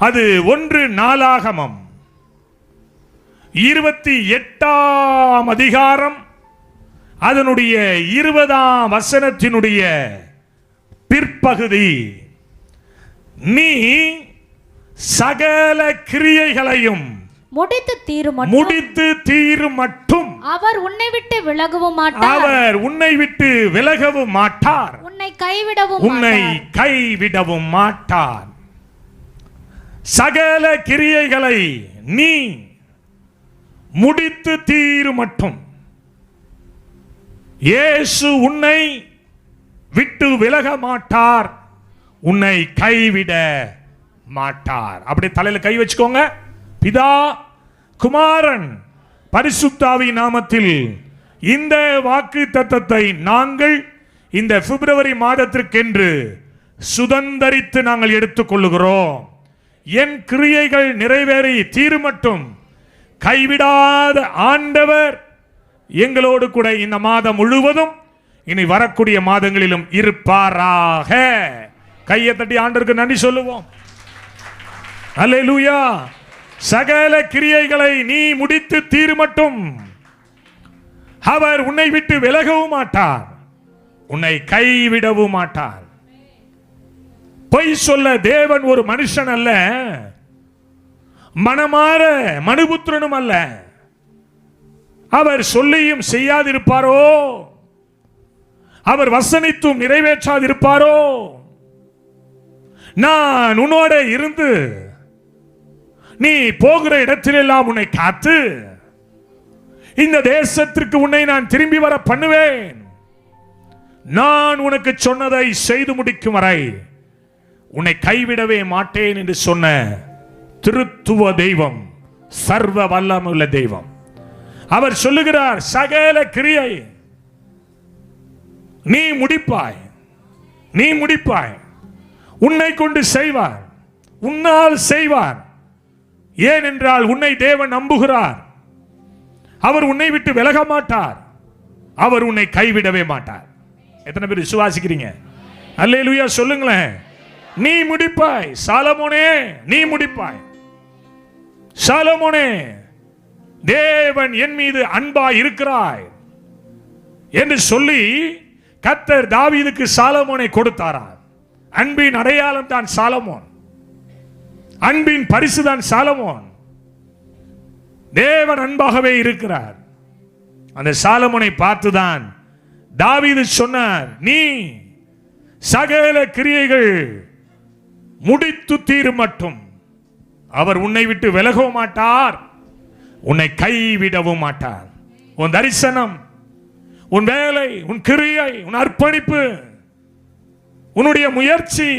அது 1 நாளாகமம் 28ஆம் அதிகாரம் அதனுடைய 20ஆம் வசனத்தினுடைய பிற்பகுதி. நீ சகல கிரியைகளையும் முடித்து தீரும் மட்டும் அவர் உன்னை விட்டு விலகவும் மாட்டார், உன்னை கைவிடவும் மாட்டார். சகல கிரியைகளை நீ முடித்து தீரும் மட்டும் இயேசு உன்னை விட்டு விலக மாட்டார், உன்னை கைவிட மாட்டார். அப்படி தலையில கை வச்சுக்கோங்க. பிதா, குமாரன், பரிசுத்த ஆவியின் நாமத்தில் இந்த வாக்கு தத்தத்தை நாங்கள் இந்த பிப்ரவரி மாதத்திற்கென்று சுதந்தரித்து நாங்கள் எடுத்துக்கொள்ளுகிறோம். என் கிரியைகள் நிறைவேறி தீருமட்டும் கைவிடாத ஆண்டவர் எங்களோடு கூட இந்த மாதம் முழுவதும் இனி வரக்கூடிய மாதங்களிலும் இருப்பாராக. கையை தட்டி ஆண்டவருக்கு நன்றி சொல்லுவோம். அல்லேலூயா. சகல கிரியைகளை நீ முடித்து தீருமட்டும் அவர் உன்னை விட்டு விலகவும் மாட்டார், உன்னை கைவிடவும் மாட்டார். பொய் சொல்ல தேவன் ஒரு மனுஷன் அல்ல, மனமாற மனுபுத்திரனும் அல்ல. அவர் சொல்லியும் செய்யாதிருப்பாரோ, அவர் வசனித்தும் நிறைவேற்றாதிருப்பாரோ? நான் உன்னோட இருந்து நீ போகிற இடத்திலெல்லாம் உன்னை காத்து இந்த தேசத்திற்கு உன்னை நான் திரும்பி வர பண்ணுவேன், நான் உனக்கு சொன்னதை செய்து முடிக்கும் வரை உன்னை கைவிடவே மாட்டேன் என்று சொன்ன திருத்துவ தெய்வம், சர்வ வல்லமுள்ள தெய்வம். அவர் சொல்லுகிறார், சகல கிரியை நீ முடிப்பாய், உன்னை கொண்டு செய்வார், உன்னால் செய்வார். ஏனென்றால் உன்னை தேவன் நம்புகிறார். அவர் உன்னை விட்டு விலக மாட்டார், அவர் உன்னை கைவிடவே மாட்டார். எத்தனை பேர் விசுவாசிக்கிறீங்க? அல்லேலூயா சொல்லுங்களேன். நீ முடிப்பாய் சாலமோனே, நீ முடிப்பாய். சாலமோனே, தேவன் என் மீது அன்பாய் இருக்கிறாய் என்று சொல்லி கர்த்தர் தாவீதுக்கு சாலமோனை கொடுத்தாராம். அன்பின் அடையாளம் தான் சாலமோன், அன்பின் பரிசு தான் சாலமோன். தேவன் அன்பாகவே இருக்கிறார். அந்த சாலமோனை பார்த்துதான் தாவீது சொன்னார், நீ சகல கிரியைகள் முடித்து தீரும் மட்டும் அவர் உன்னை விட்டு விலகவும் மாட்டார், உன்னை கைவிடவும் மாட்டார். உன் தரிசனம், உன் வேலை, உன் கிரியை, உன் அர்ப்பணிப்பு, உன்னுடைய முயற்சி,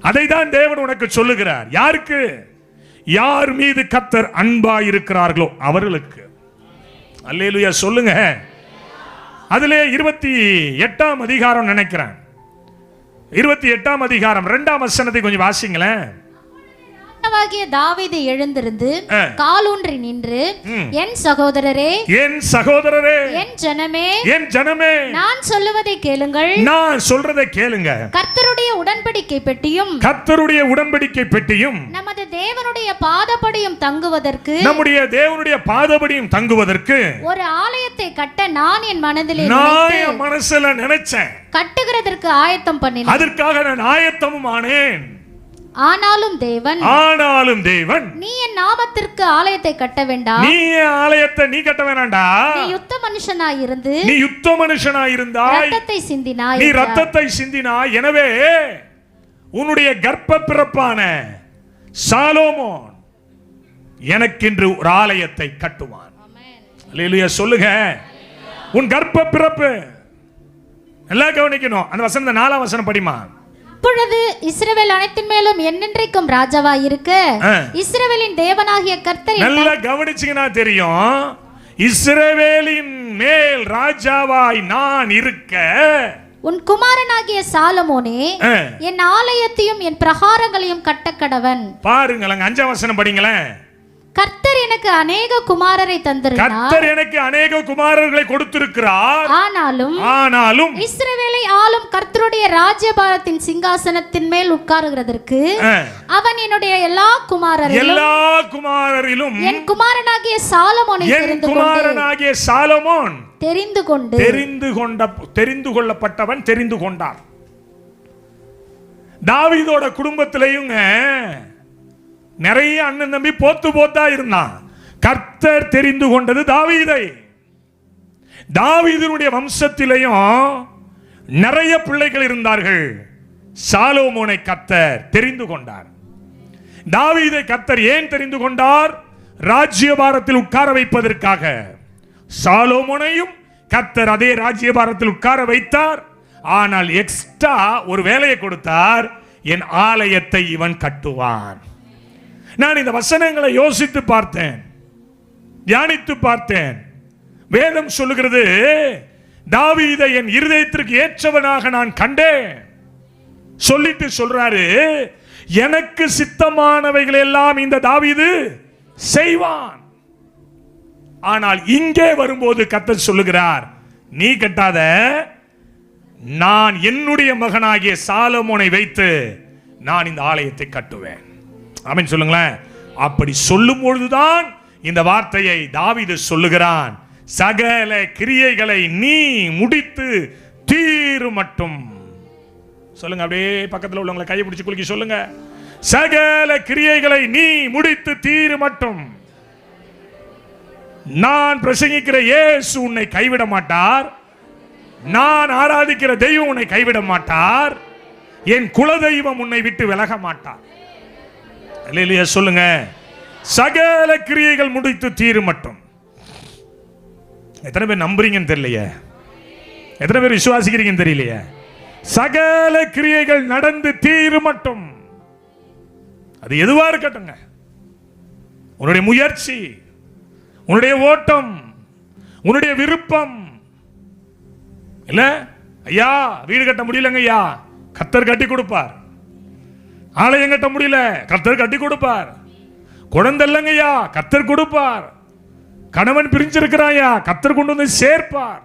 அதை தான் தேவன் உனக்கு சொல்லுகிறார். யாருக்கு? யார் மீது கர்த்தர் அன்பாய் இருக்கிறார்களோ அவர்களுக்கு. அல்லேலூயா சொல்லுங்க. அதிலே 28ஆம் அதிகாரம் நினைக்கிறேன், 28ஆம் அதிகாரம் 2ஆம் வசனத்தை கொஞ்சம் வாசிங்களேன். தாவீது எழுந்திருந்து காலூன்றி நின்று, என் சகோதரரே, என் ஜனமே, நான் சொல்லுவதை கேளுங்கள், நான் சொல்றதை கேளுங்க. கர்த்தருடைய உடன்படிக்கை பெட்டியும் நமது தேவனுடைய பாதபடியும் தங்குவதற்கு ஒரு ஆலயத்தை கட்ட நான் என் மனதில் நினைச்சேன், கட்டுகிறதற்கு ஆயத்தம் பண்ணினேன், அதற்காக நான் ஆயத்தமும் ஆனேன். ஆனாலும் தேவன் நீ என் நாமத்திற்கு ஆலயத்தை கட்ட வேண்டாம், நீ ஆலயத்தை நீ கட்ட வேண்டாம்டா, நீ யுத்த மனுஷனாய் இருந்தாய், ரத்தத்தை சிந்தினாய். எனவே உன்னுடைய கர்ப்ப பிறப்பான சாலோமோன் எனக்கென்று ஒரு ஆலயத்தை கட்டுவான். அல்லேலூயா சொல்லுங்க. உன் கர்ப்ப பிறப்பு எல்லாம் கவனிக்கணும். அந்த வசனம் 4ஆம் வசனம் படிமா. அப்பொழுது இஸ்ரவேல் அனைத்தின் மேலும் என்னென்றைக்கும் ராஜாவாய் இருக்க இஸ்ரவேலின் தேவனாகிய கர்த்தர். நல்லா கவனிச்சீங்கன்னா தெரியும், இஸ்ரவேலின் மேல் ராஜாவாய் நான் இருக்க உன் குமாரனாகிய சாலமோனே என் ஆலயத்தையும் என் பிரகாரங்களையும் கட்டக்கடவன். பாருங்களேன், 5ஆம் வசனம் படிங்களேன். கர்த்தர் எனக்கு அநேக குமாரரை தந்திருக்கிறார். கர்த்தர் எனக்கு அநேக குமாரர்களை கொடுத்திருக்கிறார். ஆனாலும் இஸ்ரவேலை ஆளும் கர்த்தருடைய ராஜ்யபாரத்தின் சிங்காசனத்தின் மேல் உட்காருகிறதற்கு அவன் என்னுடைய எல்லா குமாரரிலும் என் குமாரனாகிய சாலமோன் தெரிந்து கொள்ளப்பட்டவன் தெரிந்து கொண்டார். தாவீதோட குடும்பத்திலையும் நிறைய அண்ணன் தம்பி போத்தா இருந்தான். கர்த்தர் தெரிந்து கொண்டது தாவீதை. தாவீதினுடைய வம்சத்திலையும் நிறைய பிள்ளைகள் இருந்தார்கள். சாலோமோனை கர்த்தர் தெரிந்து கொண்டார். தாவீதை கர்த்தர் ஏன் தெரிந்து கொண்டார்? ராஜ்யபாரத்தில் உட்கார வைப்பதற்காக. சாலோமோனையும் கர்த்தர் அதே ராஜ்யபாரத்தில் உட்கார வைத்தார். ஆனால் எக்ஸ்ட்ரா ஒரு வேலையை கொடுத்தார். என் ஆலயத்தை இவன் கட்டுவான். நான் இந்த வசனங்களை யோசித்து பார்த்தேன், தியானித்து பார்த்தேன். வேதம் சொல்லுகிறது, தாவீதை என் இருதயத்திற்கு ஏற்றவனாக நான் கண்டேன். சொல்லிட்டு சொல்றாரு, எனக்கு சித்தமானவைகள் எல்லாம் இந்த தாவீது செய்வான். ஆனால் இங்கே வரும்போது கர்த்தர் சொல்லுகிறார், நீ கட்டாத, நான் என்னுடைய மகனாகிய சாலமோனை வைத்து நான் இந்த ஆலயத்தை கட்டுவேன். ஆமென் சொல்லுங்களேன். அப்படி சொல்லும் பொழுதுதான் இந்த வார்த்தையை தாவீது சொல்லுகிறான், சகல கிரியைகளை நீ முடித்து தீரு மட்டும். சொல்லுங்க, அப்படியே பக்கத்தில் உள்ளவங்களை கையை பிடிச்சு குலுக்கி சொல்லுங்க, சகல கிரியைகளை நீ முடித்து தீரு மட்டும். நான் பிரசங்கிக்கிற இயேசு உன்னை கைவிட மாட்டார். நான் ஆராதிக்கிற தெய்வம் உன்னை கைவிட மாட்டார். என் குலதெய்வம் உன்னை விட்டு விலக மாட்டார். அல்லேலூயா சொல்லுங்க. சகல கிரியைகள் முடித்து தீரு மட்டும். எத்தனை பேர் நம்புறீங்கன்னு தெரியலையே, எத்தனை பேர் விசுவாசிக்கிறீங்கன்னு தெரியலையே. சகல கிரியைகள் நடந்து தீரு மட்டும். அது எதுவா இருக்கட்டுங்க, உன்னுடைய முயற்சி, உன்னுடைய ஓட்டம், உன்னுடைய விருப்பம் இல்ல. ஐயா வீடு கட்ட முடியலங்க ஐயா, கர்த்தர் கட்டி கொடுப்பார். ஆலயம் கட்ட முடியல, கர்த்தர் கட்டி கொடுப்பார். குழந்தை இல்லைங்கய்யா, கர்த்தர் கொடுப்பார். கணவன் பிரிஞ்சிருக்கிறாயா, கர்த்தர் கொண்டு வந்து சேர்ப்பார்.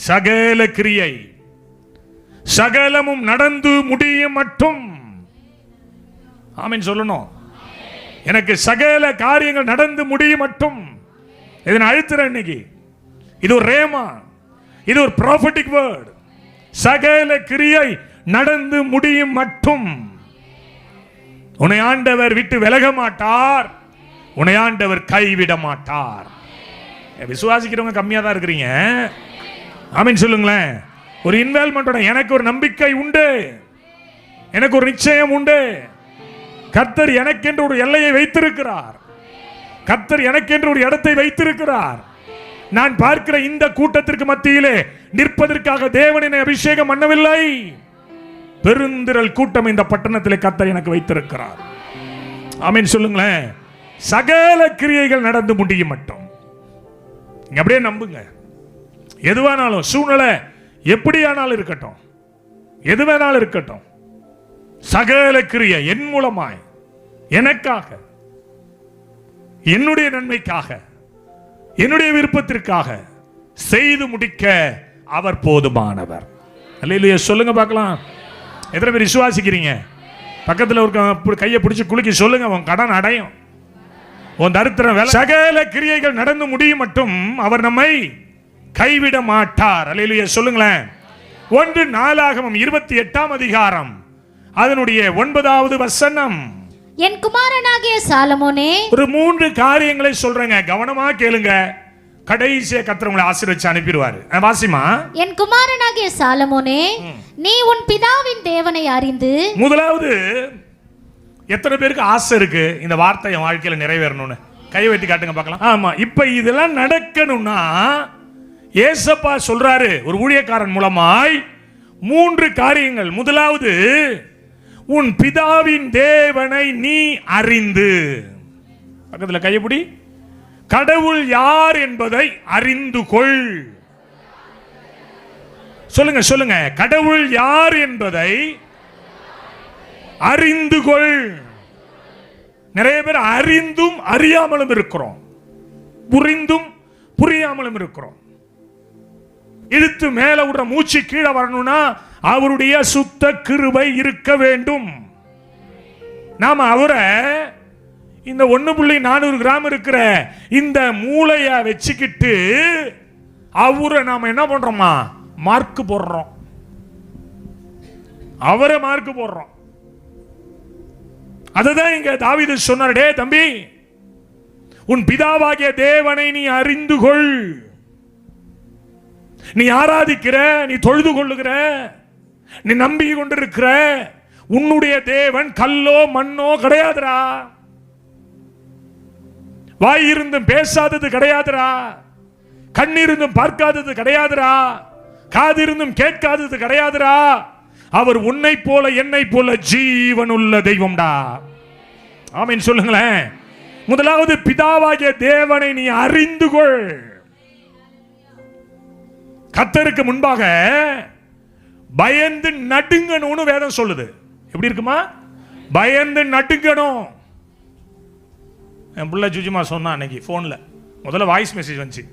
சகல கிரியை சகலமும் நடந்து முடியும் மட்டும். ஆமென் சொல்லணும். எனக்கு சகல காரியங்கள் நடந்து முடியும் மட்டும். இதை நான் அழுத்துறேன் இன்னைக்கு. இது ஒரு ரேமா, இது ஒரு ப்ராஃபட்டிக் வேர்ட். சகல கிரியை நடந்து முடியும் மட்டும். உன்னை ஆண்டவர் விட்டு விலக மாட்டார், உன்னை ஆண்டவர் கைவிட மாட்டார். விசுவாசிக்கிறவங்க கம்மியா தான் இருக்கிறீங்க. ஆமென் சொல்லுங்களேன். ஒரு இன்வால்மெண்டோட எனக்கு ஒரு நம்பிக்கை உண்டு, எனக்கு ஒரு நிச்சயம் உண்டு. கர்த்தர் எனக்கென்று ஒரு எல்லையை வைத்திருக்கிறார். கர்த்தர் எனக்கென்று ஒரு இடத்தை வைத்திருக்கிறார். நான் பார்க்கிற இந்த கூட்டத்திற்கு மத்தியிலே நிற்பதற்காக தேவன் என்னை அபிஷேகம் பண்ணவில்லை. பெருந்திரள் கூட்டம் இந்த பட்டணத்தில் கர்த்தர் எனக்கு வைத்திருக்கிறார். ஆமென் சொல்லுங்களேன். சகல கிரியைகள் நடந்து முடியும் மட்டும். அப்படியே நம்புங்க. எதுவானாலும், சூழ்நிலை எப்படியானாலும் இருக்கட்டும், எது வேணாலும் இருக்கட்டும், சகல கிரியை என் மூலமாய், எனக்காக, என்னுடைய நன்மைக்காக, என்னுடைய விருப்பத்திற்காக செய்து முடிக்க அவர் போதுமானவர். அல்லேலூயா சொல்லுங்க பார்க்கலாம். எத்தனை பேர் விசுவாசிக்கிறீங்க? பக்கத்தில் ஒரு கையை பிடிச்சு குலுக்கி சொல்லுங்க, உன் கடன் அடையும், உன் தரித்திரம் வேலை. சகல கிரியைகள் நடந்து முடியும் மட்டும் அவர் நம்மை கைவிட மாட்டார். அல்லேலூயா சொல்லுங்களேன். 1 நாளாகமம் 28ஆம் அதிகாரம் அதனுடைய 9வது வசனம். என் குமாரனாகிய சாலமோனே, ஒரு 3 காரியங்களை சொல்றேங்க, கவனமா கேளுங்க. கடைசியா கர்த்தர் உங்களை ஆசீர்வதிச்சு அனுப்பிடுவாரு. வாசிமா. என் குமாரனாகிய சாலமோனே, நீ உன் பிதாவின் தேவனை அறிந்து. முதலாவது, எத்தனை பேருக்கு ஆசை இருக்கு இந்த வார்த்தை என் வாழ்க்கையில நிறைவேறணும்னு? கையை வைத்து காட்டுங்க பார்க்கலாம். ஆமா, இப்ப இதெல்லாம் நடக்கணும்னா ஏசப்பா சொல்றாரு ஒரு ஊழியக்காரன் மூலமாய் 3 காரியங்கள். முதலாவது, உன் பிதாவின் தேவனை நீ அறிந்து. பக்கத்தில் கையப்பிடி. கடவுள் யார் என்பதை அறிந்து கொள். சொல்லுங்க சொல்லுங்க, கடவுள் யார் என்பதை அறிந்து கொள். நிறைய பேர் அறிந்தும் அறியாமலும் இருக்கிறோம், புரிந்தும் புரியாமலும் இருக்கிறோம். இழுத்து மேல விடுற மூச்சு கீழே வரணும்னா அவருடைய சுத்த கிருபை இருக்க வேண்டும். நாம அவரை இந்த 1.4 கிராம் இருக்கிற இந்த மூளைய வச்சுக்கிட்டு அவரை நாம என்ன பண்றோமா, மார்க் போடுறோம், அவரை மார்க் போடுறோம். அதுதான் இங்க தாவீது சொன்னார், டே தம்பி, உன் பிதாவாகிய தேவனை நீ அறிந்து கொள். நீ ஆராதிக்கிற, நீ தொழுது கொள்ளுகிற, நீ நம்பி கொண்டிருக்கிற உன்னுடைய தேவன் கல்லோ மண்ணோ கிடையாதுரா. வாய் இருந்தும் பேசாதது கிடையாதுரா, கண் இருந்தும் பார்க்காதது கிடையாதுரா, காது இருந்தும் கேட்காதது கிடையாதுரா. அவர் உன்னை போல என்னை போல ஜீவனுள்ள தெய்வம்டா. ஆமென் சொல்லுங்களேன். முதலாவது பிதாவாகிய தேவனை நீ அறிந்து கொள். கர்த்தருக்கு முன்பாக பயந்து நடுங்கணும்னு வேதம் சொல்லுது. எப்படி இருக்குமா? பயந்து நடுங்கணும். என் பிள்ளை ஜுஜுமா சொன்னா அன்னைக்கு ஃபோனில், முதல்ல வாய்ஸ் மெசேஜ் வந்துச்சு,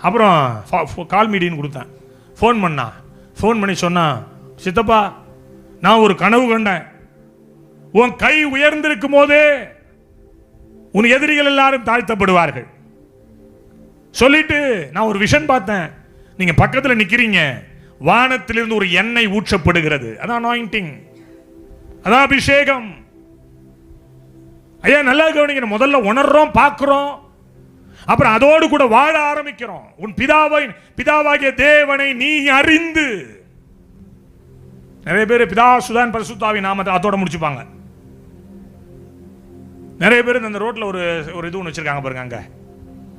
அப்புறம் கால் மீடியன்னு கொடுத்தேன். ஃபோன் பண்ணி சொன்னா, சித்தப்பா நான் ஒரு கனவு கண்டேன், உன் கை உயர்ந்திருக்கும் போதே உன் எதிரிகள் எல்லாரும் தாழ்த்தப்படுவார்கள் சொல்லிட்டு நான் ஒரு விஷன் பார்த்தேன். நீங்க பக்கத்தில் நிக்கிறீங்க, வானத்திலிருந்து ஒரு எண்ணெய் ஊற்றப்படுகிறது. அதான் அனாயிண்டிங், அதான் அபிஷேகம். ஐயா நல்லா கவனிக்கணும். முதல்ல உணர்றோம், பார்க்கிறோம், அப்புறம் அதோடு கூட வாழ ஆரம்பிக்கிறோம். உன் பிதாவாகிய தேவனை நீ அறிந்து. நிறைய பேர் பிதா சுதான் பரிசுத்தாவி நாமத்தை அதோட முடிச்சுப்பாங்க. நிறைய பேர் இந்த ரோட்ல ஒரு இது ஒன்று வச்சிருக்காங்க பாருங்க, அங்க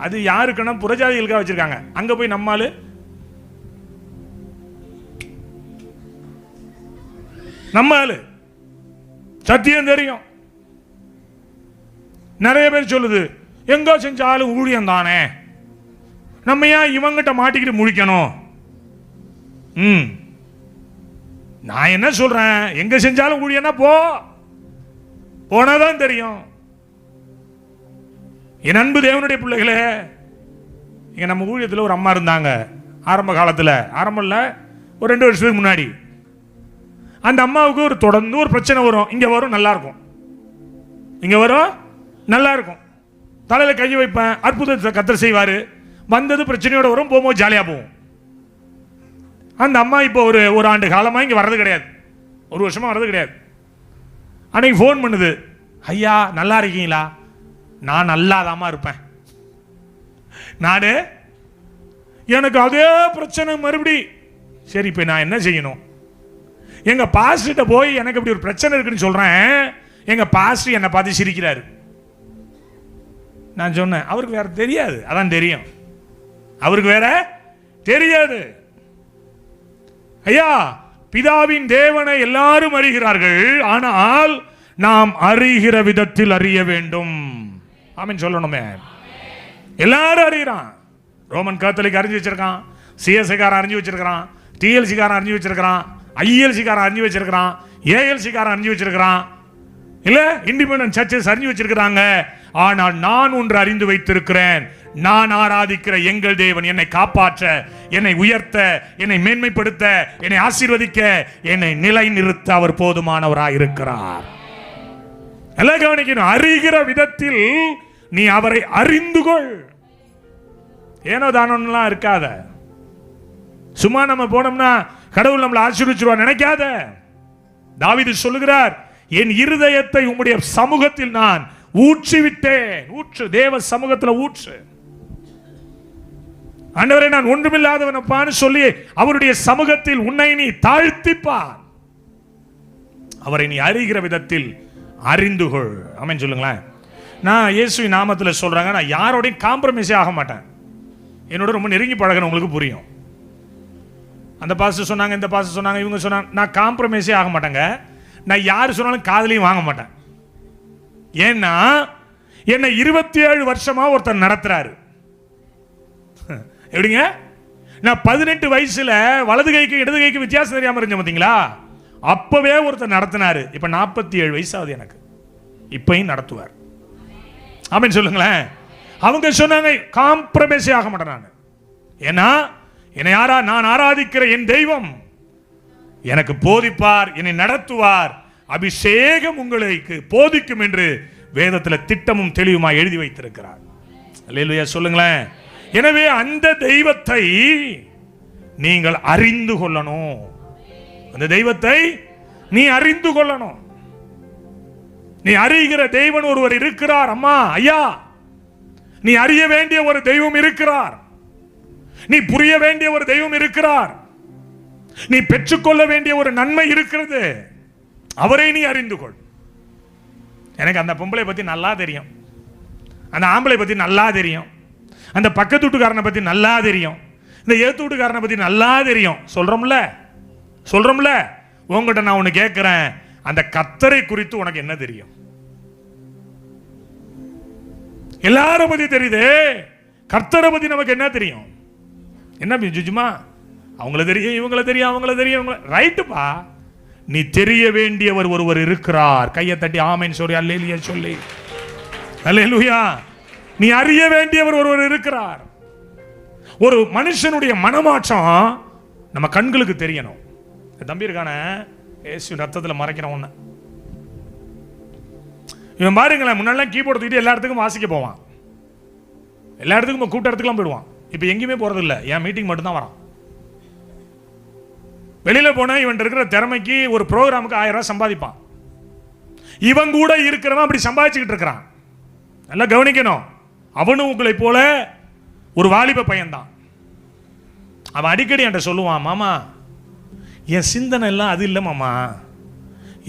அது யாருக்குன்னா புறஜாதிகளுக்காக வச்சிருக்காங்க. அங்க போய் நம்மாலு சத்தியம் தெரியும். நிறைய பேர் சொல்லுது, எங்க செஞ்சாலும் ஊழியம் தானே, நம்ம ஏன் இவங்கிட்ட மாட்டிக்கிட்டு முழிக்கணும். நான் என்ன சொல்றேன், எங்க செஞ்சாலும் ஊழியம்னா போனாதான் தெரியும். என் அன்பு தேவனுடைய பிள்ளைகளே, இங்க நம்ம ஊழியத்தில் ஒரு அம்மா இருந்தாங்க. ஆரம்ப காலத்தில், ஆரம்பம் இல்லை, ஒரு 2 வருஷத்துக்கு முன்னாடி. அந்த அம்மாவுக்கு தொடர்ந்து ஒரு பிரச்சனை வரும். இங்க வரும், நல்லா இருக்கும், இங்க வரும், நல்லா இருக்கும். தலையில கையை வைப்பேன், அற்புதத்தை கர்த்தர் செய்வாரு. வந்தது பிரச்சனையோட வரும், போகும்போது ஜாலியா போகும். அந்த அம்மா இப்போ ஒரு ஆண்டு காலமா இங்க வர்றது கிடையாது, 1 வருஷமா வர்றது கிடையாது. அன்னைக்கு ஃபோன் பண்ணுது, ஐயா நல்லா இருக்கீங்களா? நான் நல்லாதாமா இருப்பேன். எனக்கு அதே பிரச்சனை மறுபடி. சரி, இப்போ நான் என்ன செய்யணும்? எங்க பாஸ்டர்கிட்ட போய் எனக்கு இப்படி ஒரு பிரச்சனை இருக்குன்னு சொல்றேன். எங்க பாஸ்டர் என்னை பார்த்து சிரிக்கிறாரு. நான் சொன்னேன், அவருக்கு வேற தெரியாது, அதான் தெரியும், அவருக்கு வேற தெரியாது. ஐயா, பிதாவின் தேவனை எல்லாரும் அறிகிறார்கள், ஆனால் நாம் அறிகிற விதத்தில் அறிய வேண்டும். ஆமென் சொல்லணுமே. எல்லாரும் அறிகிறான். ரோமன் கத்தோலிக் அறிஞ்சு வச்சிருக்கான், சிஎஸ்ஐ காரன் அறிஞ்சு வச்சிருக்கான், டிஎல்சி காரன் அறிஞ்சு வச்சிருக்கான், ஐஎல்சி காரன் அறிஞ்சு வச்சிருக்கான், ஏஎல்சி காரன் அறிஞ்சு வச்சிருக்கான், இல்ல இண்டிபெண்டன்ட் சர்ச்சஸ் அறிஞ்சு வச்சிருக்காங்க. ஆனால் நான் ஒன்று அறிந்து வைத்திருக்கிறேன், நான் ஆராதிக்கிற எங்கள் தேவன் என்னை காப்பாற்ற, என்னை உயர்த்த, என்னை மேன்மைப்படுத்த, என்னை ஆசீர்வதிக்க, என்னை நிலைநிறுத்த அவர் போதுமானவராய் இருக்கிறார். எல்லாம் கவனிக்கணும். அறிகிற விதத்தில் நீ அவரை அறிந்து கொள். ஏனோ தானோலாம் இருக்காத. சும்மா நம்ம போனோம்னா கடவுள் நம்மளை ஆசீர்வதிச்சிருவார் நினைக்காத. தாவீது சொல்லுகிறார், என் இருதயத்தை உம்முடைய சமூகத்தில் நான் ஊற்றி விட்டேன். ஊற்று, தேவ சமூகத்தில் ஊற்று. ஆண்டவரே, நான் ஒன்றுமில்லாதவனப்பான்னு சொல்லி அவருடைய சமூகத்தில் உன்னை நீ தாழ்த்திப்பார். அவரை நீ அறிகிற விதத்தில் அறிந்து கொள். ஆமென் சொல்லுங்களேன். நான் இயேசுவின் நாமத்தில் சொல்றாங்க, நான் யாரோடையும் காம்ப்ரமைஸே ஆக மாட்டேன். என்னோட ரொம்ப நெருங்கி பழகணும், உங்களுக்கு புரியும். அந்த பாஸ்டர் சொன்னாங்க, இந்த பாஸ்டர் சொன்னாங்க, இவங்க சொன்னாங்க, நான் காம்ப்ரமைஸே ஆக மாட்டேங்க. நான் யார் சொன்னாலும் காதலையும் வாங்க மாட்டேன். ஏன்னா என்னை 27 வருஷமா ஒருத்தர் நடத்துறாரு. எப்படிங்க? நான் 18 வயசுல வலது கைக்கு இடது கைக்கு வித்தியாசம் தெரியாம இருந்தேன் பார்த்தீங்களா? அப்பவே ஒருத்தர் நடத்தினாரு. இப்ப 47 வயசாகுது எனக்கு. இப்பயும் நடத்துவார். ஆமென் சொல்லுங்களேன். அவங்க சொன்னாங்க காம்ப்ரமைஸே ஆக மாட்டேன் நான். ஏன்னா என்னை நான் ஆராதிக்கிற என் தெய்வம் எனக்கு போதிப்பார், என்னை நடத்துவார், அபிஷேகம் உங்களுக்கு போதிக்கும் என்று வேதத்தில் திட்டமும் தெளிவுமா எழுதி வைத்திருக்கிறார். அல்லேலூயா சொல்லுங்களேன். எனவே அந்த தெய்வத்தை நீங்கள் அறிந்து கொள்ளணும். அந்த தெய்வத்தை நீ அறிந்து கொள்ளணும். நீ அறிகிற தெய்வன் ஒருவர் இருக்கிறார். அம்மா ஐயா, நீ அறிய வேண்டிய ஒரு தெய்வம் இருக்கிறார். நீ புரிய வேண்டிய ஒரு தெய்வம் இருக்கிறார். நீ பெற்றுக்கொள்ள வேண்டிய ஒரு நன்மை இருக்கிறது. அவரை நீ அறிந்து கொள். எனக்கு அந்த பொம்பளை பத்தி நல்லா தெரியும், அந்த ஆம்பளை பத்தி நல்லா தெரியும், அந்த பக்கத்து வீட்டுக்காரனை பத்தி நல்லா தெரியும், இந்த ஏத்து வீட்டுக்காரனை பத்தி நல்லா தெரியும். சொல்றோம்ல. உங்ககிட்ட நான் ஒன்னு கேட்கிறேன், அந்த கர்த்தரை குறித்து உனக்கு என்ன தெரியும்? எல்லாரும் பத்தி தெரியுது, கர்த்தரை பத்தி நமக்கு என்ன தெரியும்? என்ன ஜுஜுமா, அவங்கள தெரியும், இவங்கள தெரியும், அவங்கள தெரியும், ரைட்டுப்பா. நீ தெரிய வேண்டியவர் ஒருவர் இருக்கிறார். கையை தட்டி ஆமென் சொல்லி அல்லேலூயா சொல்லி. அல்லேலூயா. நீ அறிய வேண்டியவர் ஒருவர் இருக்கிறார். ஒரு மனுஷனுடைய மனமாற்றம் நம்ம கண்களுக்கு தெரியணும். தம்பி இருக்கான ஏசு ரத்தத்தில் மறைக்கிறோம் ஒன்று. இவன் பாருங்களேன், முன்னெல்லாம் கீபோர்டு தூக்கிட்டு எல்லா இடத்துக்கும் வாசிக்க போவான், எல்லா இடத்துக்கும் கூட்ட இடத்துக்குலாம் போயிடுவான். இப்போ எங்கேயுமே போறது இல்லை, என் மீட்டிங் மட்டும்தான் வரான். வெளியில போனா இவன் இருக்கிற திறமைக்கு ஒரு ப்ரோக்ராமுக்கு 1000 ரூபாய் சம்பாதிப்பான். இவன் கூட இருக்கிறவன் அப்படி சம்பாதிச்சுக்கிட்டு இருக்கிறான். நல்லா கவனிக்கணும். அவனும் உங்களை போல ஒரு வாலிப பையன்தான். அவன் அடிக்கடி என்கிட்ட சொல்லுவான், மாமா என் சிந்தனை எல்லாம் அது இல்லை மாமா,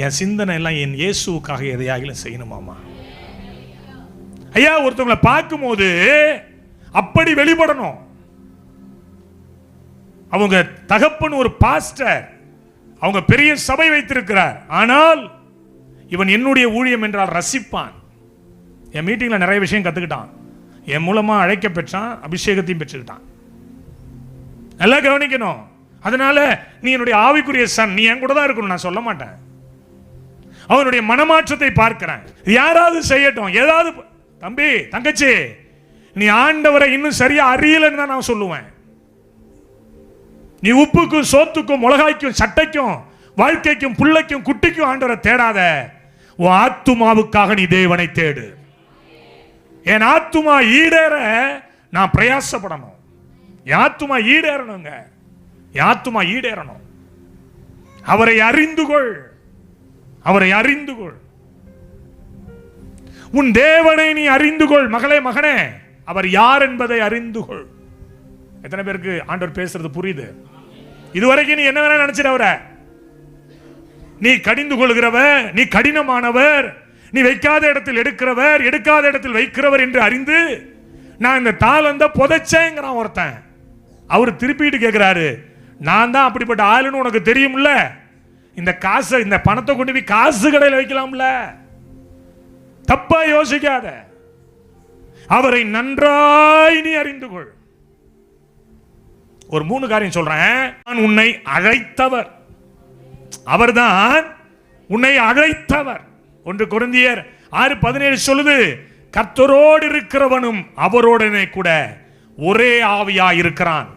என் சிந்தனை எல்லாம் என் இயேசுவுக்காக எதையாகிலும் செய்யணும் மாமா. ஐயா, ஒருத்தவங்களை பார்க்கும்போது அப்படி வெளிப்படணும். அவங்க தகப்பன் ஒரு பாஸ்டர், அவங்க பெரிய சபை வைத்திருக்கிறார், ஆனால் இவன் என்னுடைய ஊழியம் என்றால் ரசிப்பான். என் மீட்டிங்ல நிறைய விஷயம் கத்துக்கிட்டான், என் மூலமா அழைக்க பெற்றான், அபிஷேகத்தையும் பெற்றுக்கிட்டான். நல்லா கவனிக்கணும். அதனால நீ என்னுடைய ஆவிக்குரிய சன், நீ என் கூட தான் இருக்கணும் நான் சொல்ல மாட்டேன். அவனுடைய மனமாற்றத்தை பார்க்கிறேன். யாராவது செய்யட்டும், ஏதாவது தம்பி தங்கச்சி, நீ ஆண்டவரை இன்னும் சரியா அறியலன்னு தான் நான் சொல்லுவேன். நீ உப்புக்கும் சோத்துக்கும் மிளகாய்க்கும் சட்டைக்கும் வாழ்க்கைக்கும் பிள்ளைக்கும் குட்டிக்கும் ஆண்டவரை தேடாத. உன் ஆத்துமாவுக்காக நீ தேவனை தேடு. என் ஆத்துமா ஈடேற நான் பிரயாசப்படணும். என் ஆத்துமா ஈடேறணுங்க, என் ஆத்துமா ஈடேறணும். அவரை அறிந்து கொள், அவரை அறிந்து கொள். உன் தேவனை நீ அறிந்து கொள். மகளே மகனே, அவர் யார் என்பதை அறிந்து கொள். எத்தனை பேருக்கு ஆண்டவர் பேசுறது புரியுது? இதுவரைக்கும் நீ என்ன வேணா நினைச்சிட, அவரை நீ கடிந்து கொள்கிறவர், நீ கடினமானவர், நீ வைக்காத இடத்தில் எடுக்கிறவர், எடுக்காத இடத்தில் வைக்கிறவர் என்று அறிந்து நான் இந்த தாளந்த புதைச்சேங்கிறான் ஒருத்தன். அவர் திருப்பிட்டு கேட்கிறாரு, நான் தான் அப்படிப்பட்ட ஆளுன்னு உனக்கு தெரியும்ல, இந்த காசை இந்த பணத்தை கொண்டு போய் காசு கடையில் வைக்கலாம்ல. தப்பா யோசிக்காத, அவரை நன்றாய் நீ அறிந்து கொள். ஒரு 3 காரியம் சொல்றேன். நான் உன்னை அழைத்தவர், அவர்தான் உன்னை அழைத்தவர். 1 கொரிந்தியர் 6:17 சொல்லுது, கர்த்தரோடு இருக்கிறவனும் அவரோடனே கூட ஒரே ஆவியா இருக்கிறான்.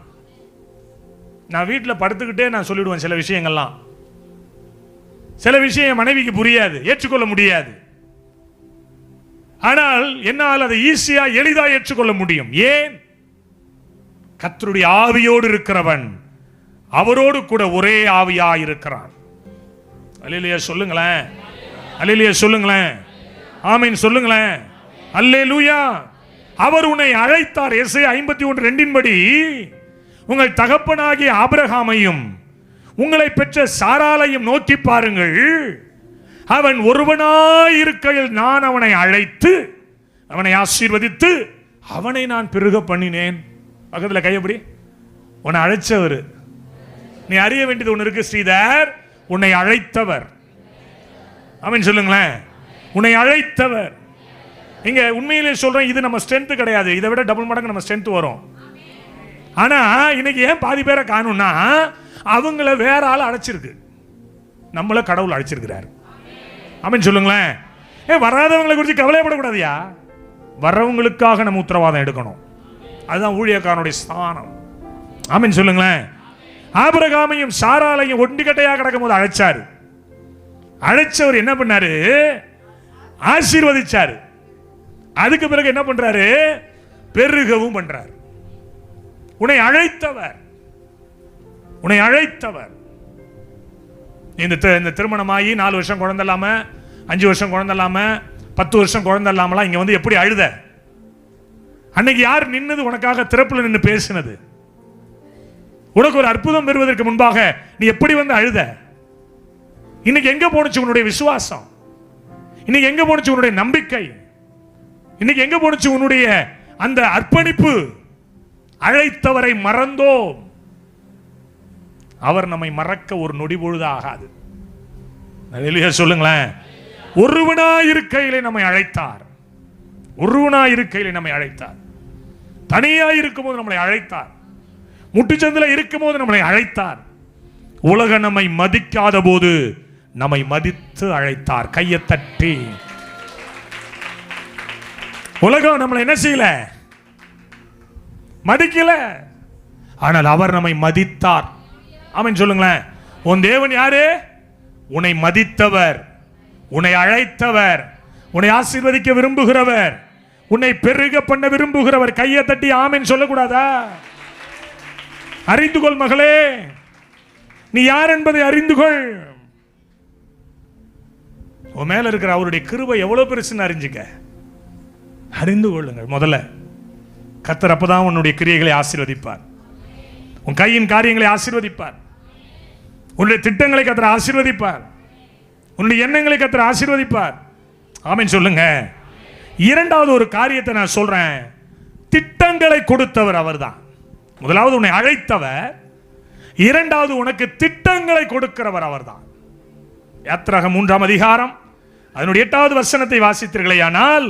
நான் வீட்டில் படுத்துக்கிட்டே நான் சொல்லிடுவேன் சில விஷயங்கள்லாம். சில விஷயம் என் மனைவிக்கு புரியாது, ஏற்றுக்கொள்ள முடியாது. ஆனால் என்னால் அதை ஈஸியா எளிதா ஏற்றுக்கொள்ள முடியும். ஏன்? கர்த்தருடைய ஆவியோடு இருக்கிறவன் அவரோடு கூட ஒரே ஆவியா இருக்கிறான். அல்லேலூயா சொல்லுங்களேன், அல்லேலூயா சொல்லுங்களேன், ஆமென் சொல்லுங்களேன், அல்லேலூயா. அவர் உன்னை அழைத்தார். எசேயா 51:2 படி, உங்கள் தகப்பனாகிய ஆபிரகாமையும் உங்களை பெற்ற சாராளையும் நோக்கி பாருங்கள். அவன் ஒருவனாய் இருக்கையில் நான் அவனை அழைத்து அவனை ஆசீர்வதித்து அவனை நான் பெருக பண்ணினேன். பக்கத்தில் கையப்படி. உன்னை அழைச்சவர். நீ அறிய வேண்டியது ஒன்று இருக்கு ஸ்ரீதர், உன்னை அழைத்தவர். ஆமென் சொல்லுங்களேன், உன்னை அழைத்தவர். இங்க உண்மையிலே சொல்றேன், இது நம்ம ஸ்ட்ரென்த் கிடையாது, இதை விட டபுள் மடங்கு நம்ம ஸ்ட்ரென்த் வரும். ஆனா இன்னைக்கு ஏன் பாதி பேரை காணும்னா, அவங்கள வேற ஆள் அழைச்சிருக்கு, நம்மள கடவுள் அழைச்சிருக்கிறார். ஆமென் சொல்லுங்களேன். வராதவங்களை குறித்து கவலைப்படக்கூடாதியா, வர்றவங்களுக்காக நம்ம உத்தரவாதம் எடுக்கணும். அதுதான் ஊழியக்காரனுடைய ஸ்தானம். ஆமென் சொல்லுங்களேன். ஆபிரகாமையும் சாராளையும் ஒண்டிக்கட்டையாக கிடக்கும் போது அழைச்சாரு. அழைச்சவர் என்ன பண்ணாரு? ஆசீர்வதிச்சாரு. அதுக்கு பிறகு என்ன பண்றாரு? பெருகவும் பண்றாரு. உன்னை அழைத்தவர், உன்னை அழைத்தவர். இந்த திருமணமாகி 4 வருஷம் குழந்தை இல்லாம, 5 வருஷம் குழந்தை இல்லாம, 10 வருஷம் குழந்தை இல்லாமலாம் இங்க வந்து எப்படி அழுத? அன்னைக்கு யார் நின்னது உனக்காக? திறப்புல நின்று பேசினது. உனக்கு ஒரு அற்புதம் பெறுவதற்கு முன்பாக நீ எப்படி வந்து அழுத? இன்னைக்கு எங்க போனுச்சு உன்னுடைய விசுவாசம்? இன்னைக்கு எங்க போனுச்சு உன்னுடைய நம்பிக்கை? இன்னைக்கு எங்க போனுச்சு உன்னுடைய அந்த அர்ப்பணிப்பு? அழைத்தவரை மறந்தோம். அவர் நம்மை மறக்க ஒரு நொடி பொழுது ஆகாது. அல்லேலூயா சொல்லுங்களேன். ஒருவனாயிருக்கையிலே நம்மை அழைத்தார். ஒருவனாயிருக்கையிலே நம்மை அழைத்தார். தனியாய் இருக்கும்போது நம்மளை அழைத்தார். முட்டுச்சந்தில இருக்கும்போது நம்மளை அழைத்தார். உலகம் நம்மை மதிக்காத போது நம்மை மதித்து அழைத்தார். கையை தட்டி. உலகம் நம்மளை என்ன செய்யல? மதிக்கல. ஆனால் அவர் நம்மை மதித்தார். ஆமென் சொல்லுங்களேன். உன் தேவன் யாரு? உன்னை மதித்தவர், உன்னை அழைத்தவர், உன்னை ஆசீர்வதிக்க விரும்புகிறவர், உன்னை பெருக பண்ண விரும்புகிறவர். கையை தட்டி ஆமென் சொல்லக்கூடாதா? அறிந்து கொள் மகளே, நீ யார் என்பதை அறிந்து கொள். உன் மேல இருக்கிற அவருடைய கிருபை எவ்வளவு பெருசுன்னு அறிஞ்சுக்க. அறிந்து கொள்ளுங்கள். முதல்ல கர்த்தர் அப்பதான் உன்னுடைய கிரியைகளை ஆசீர்வதிப்பார். உன் கையின் காரியங்களை ஆசீர்வதிப்பார். உன்னுடைய திட்டங்களை கர்த்தர் ஆசீர்வதிப்பார். உன்னுடைய எண்ணங்களை கர்த்தர் ஆசீர்வதிப்பார். ஆமென் சொல்லுங்க. இரண்டாவது ஒரு காரியத்தை நான் சொல்றேன். திட்டங்களை கொடுத்தவர் அவர்தான். முதலாவது உன்னை அழைத்தவர், இரண்டாவது உனக்கு திட்டங்களை கொடுக்கிறவர் அவர்தான். யாத்திராகமம் 3ஆம் அதிகாரம் அதனுடைய 8வது வசனத்தை வாசித்தீர்களேயானால்,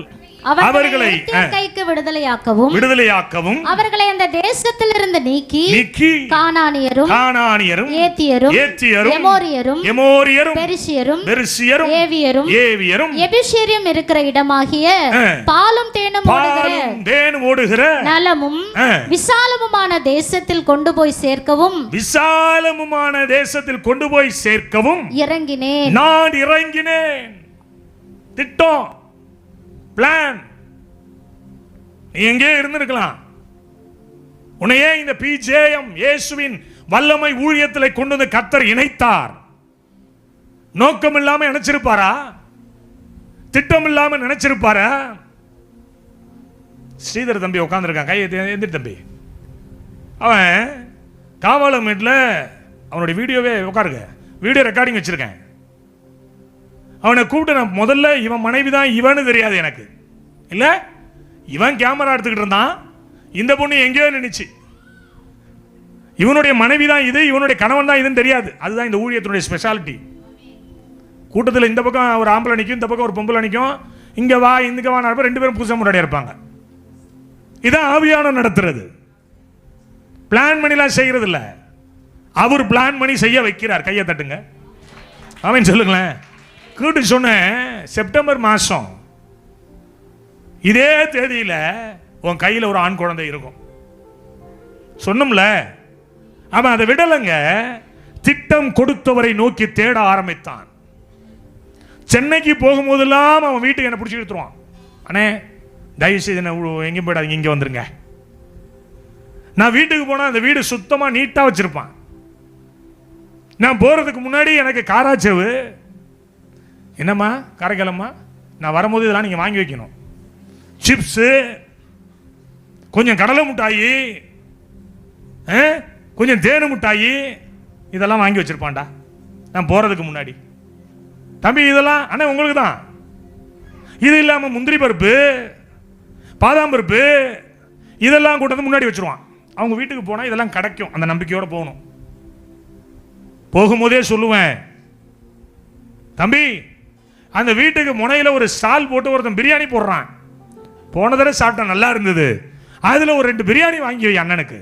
அவர்களை கைக்கு விடுதலையாக்கவும் அவர்களை அந்த தேசத்திலிருந்து நீக்கி கானானியரும் ஏத்தியரும் எமோரியரும் பெரிசியரும் ஏவியரும் எபூசியரும் இருக்கிற இடமாகிய பாலும் தேனும் ஓடுகிற நலமும் விசாலமுமான தேசத்தில் கொண்டு போய் சேர்க்கவும் இறங்கினேன். நான் இறங்கினேன். திட்டம், பிளான். நீ எங்கே இருந்திருக்கலாம். உன்னையே இந்த பிஜேஎம் இயேசுவின் வல்லமை ஊழியத்தில் கொண்டு வந்து கர்த்தர் இணைத்தார். நோக்கம் இல்லாம நினைச்சிருப்பாரா? திட்டம் இல்லாம நினைச்சிருப்பாரா? ஸ்ரீதர் தம்பி உட்கார்ந்துருக்கான். கையை எந்திரி தம்பி. அவன் காவாலம் வீட்டில் அவனுடைய வீடியோவே உட்காருங்க, வீடியோ ரெக்கார்டிங் வச்சிருக்கேன். அவனை கூப்பிட்டு நான் முதல்ல இவன் மனைவி தான் இவனு தெரியாது எனக்கு. இல்லை, இவன் கேமரா எடுத்துக்கிட்டு இருந்தான். இந்த பொண்ணு எங்கேயோ நினைச்சு இவனுடைய மனைவி தான் இது, இவனுடைய கணவன் தான் இதுன்னு தெரியாது. அதுதான் இந்த ஊழியத்தினுடைய ஸ்பெஷாலிட்டி. கூட்டத்தில் இந்த பக்கம் ஒரு ஆம்பளை நிற்கும், இந்த பக்கம் ஒரு பொம்பளை நிற்கும். இங்கே வா இங்கே வா நடப்ப 2 பேரும் புதுசாக முன்னாடி இருப்பாங்க. இதான் ஆவியானவர் நடத்துறது. பிளான் பண்ணிலாம் செய்கிறது இல்லை, அவர் பிளான் பண்ணி செய்ய வைக்கிறார். கையை தட்டுங்க. ஆமென் சொல்லுங்களேன். கூட்டு சொன்னேன், செப்டம்பர் மாதம் இதே தேதியில் உன் கையில் ஒரு ஆண் குழந்தை இருக்கும் சொன்னோம்ல. அவன் அதை விடலைங்க. திட்டம் கொடுத்தவரை நோக்கி தேட ஆரம்பித்தான். சென்னைக்கு போகும்போதெல்லாம் அவன் வீட்டுக்கு என்ன பிடிச்சி எடுத்துருவான். அண்ணே தயவுசெய்து என்ன எங்கேயும் போயிடாதீங்க, இங்கே வந்துருங்க. நான் வீட்டுக்கு போனால் அந்த வீடு சுத்தமாக நீட்டாக வச்சிருப்பான். நான் போகிறதுக்கு முன்னாடி எனக்கு காராச்சேவு, என்னம்மா காரைக்காலம்மா, நான் வரும்போது இதெல்லாம் நீங்கள் வாங்கி வைக்கணும். சிப்ஸு, கொஞ்சம் கடலை மிட்டாயி, கொஞ்சம் தேனு மிட்டாயி, இதெல்லாம் வாங்கி வச்சிருப்பான்டா நான் போகிறதுக்கு முன்னாடி. தம்பி இதெல்லாம் அண்ணே உங்களுக்கு தான். இது இல்லாமல் முந்திரி பருப்பு, பாதாம் பருப்பு, இதெல்லாம் கூட்ட வந்து முன்னாடி வச்சிருவான். அவங்க வீட்டுக்கு போனால் இதெல்லாம் கிடைக்கும். அந்த நம்பிக்கையோடு போகணும். போகும்போதே சொல்லுவேன், தம்பி அந்த வீட்டுக்கு முனையில் ஒரு ஸ்டால் போட்டு ஒருத்தன் பிரியாணி போடுறான். போன தடவை சாப்பிட்டா நல்லா இருந்தது, அதில் ஒரு 2 பிரியாணி வாங்கி வை அண்ணனுக்கு.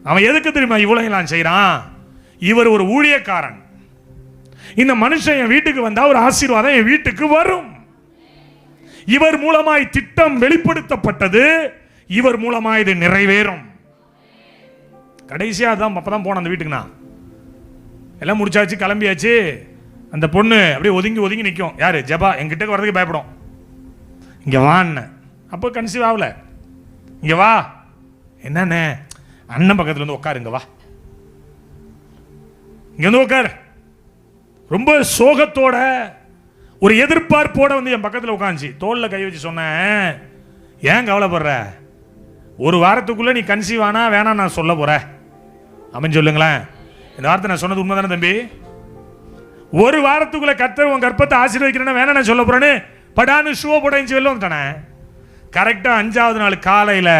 அவன் எதுக்கு தெரியுமா இவ்வளவு செய்கிறான்? இவர் ஒரு ஊழியக்காரன். இந்த மனுஷன் என் வீட்டுக்கு வந்தா ஒரு ஆசீர்வாதம் என் வீட்டுக்கு வரும். இவர் மூலமாய் திட்டம் வெளிப்படுத்தப்பட்டது, இவர் மூலமாய் இது நிறைவேறும். கடைசியா தான் அப்பதான் போன அந்த வீட்டுக்கு. நான் எல்லாம் முடிச்சாச்சு, கிளம்பியாச்சு. அந்த பொண்ணு அப்படியே ஒதுங்கி ஒதுங்கி நிற்கும். யாரு? ஜபா. என்கிட்ட வரதுக்கு பயப்படும். இங்க வான்னு. அப்போ கன்சீவ் ஆகல. இங்க வா. என்னண்ணே? அண்ணன் பக்கத்துல வந்து உட்காருங்க, வா இங்க வந்து உட்காரு. ரொம்ப சோகத்தோட ஒரு எதிர்பார்ப்போட வந்து என் பக்கத்தில் உட்காந்துச்சு. தோல்ல கை வச்சு சொன்னேன், ஏன் கவலைப்படுற? ஒரு வாரத்துக்குள்ள நீ கன்சீவ் ஆனா வேணாம் நான் சொல்ல போற அப்படின்னு சொல்லுங்களேன். இந்த வார்த்தை நான் சொன்னது உண்மைதானே தம்பி? ஒரு வாரத்துக்குள்ள கர்த்தர் உன் கர்ப்பத்தை ஆசீர்வதிக்கிறேன்னா வேணாம் நான் சொல்ல போறேன்னு படான்னு ஷூவை போட வெளில வந்துட்டானே. கரெக்டா 5வது நாள் காலையில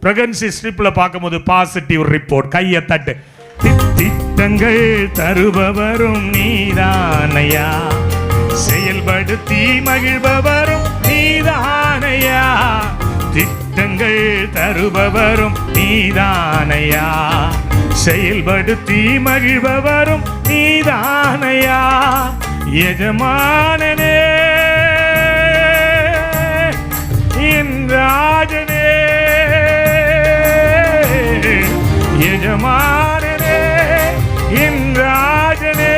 பிரெக்னன்சி ஸ்லிப்ல பார்க்கும்போது பாசிட்டிவ் ரிப்போர்ட். கையை தட்டு. திட்டங்கள் தருபவரும் நீதானையா, செயல்படுத்தி மகிழ்பவரும் நீதானையா. திட்டங்கள் தருபவரும் நீதானையா, செயல்படுத்தி மகிழ்பவரும் நீதானையா. எஜமானனே என் ராஜனே, எஜமானனே என் ராஜனே.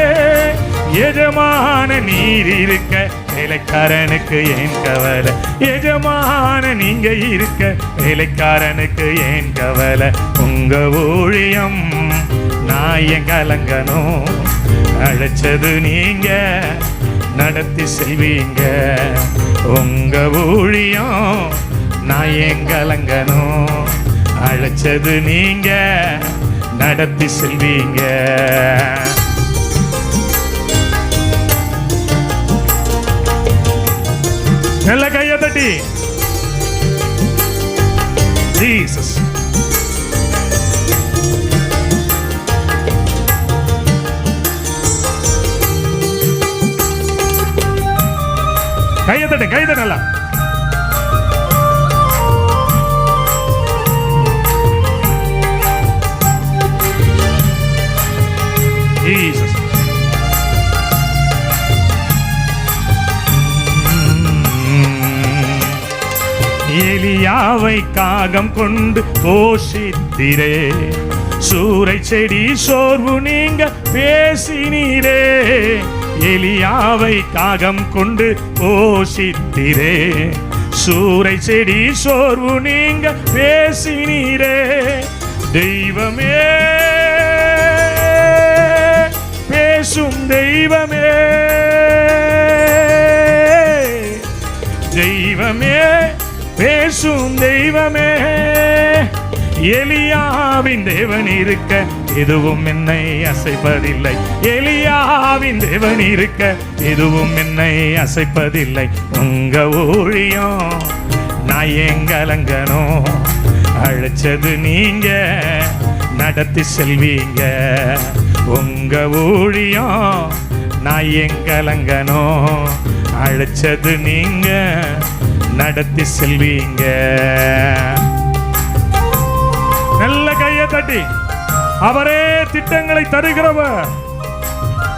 எஜமான நீர் இருக்க வேலைக்காரனுக்கு ஏன் கவலை? எஜமான நீங்க இருக்க வேலைக்காரனுக்கு ஏன் கவலை? உங்க ஊழியம் நான் ஏன் கலங்கணும்? அழைச்சது நீங்க, நடத்தி செல்வீங்க. உங்க ஊழியம் நான் ஏன் கலங்கணும்? அழைச்சது நீங்க, நடத்தி செல்வீங்க. நல்ல கையை தட்டி ஜீசஸ். கையை தட்டு, கையை தட்டு நல்லா. Jesus. எலியாவை காகம் கொண்டு போஷித்திரே, சூரை செடி சோர்வு நீங்க பேசினீரே. எலியாவை காகம் கொண்டு போஷித்திரே, சூரை செடி சோர்வு நீங்க பேசினீரே. தெய்வமே, பேசும் தெய்வமே, தெய்வமே, பேசும் தெய்வமே. எலியாவின் தேவன் இருக்க எதுவும் என்னை அசைப்பதில்லை. எலியாவின் தேவன் இருக்க எதுவும் என்னை அசைப்பதில்லை. உங்க ஊழியம் நான் ஏன் கலங்கணும்? அழைச்சது நீங்க, நடத்தி செல்வீங்க. உங்க ஊழியம் நான் ஏன் கலங்கணும்? அழைச்சது நீங்க, நடத்தி செல்வீங்க. நல்ல கையை தட்டி. அவரே திட்டங்களை தருகிறவர்,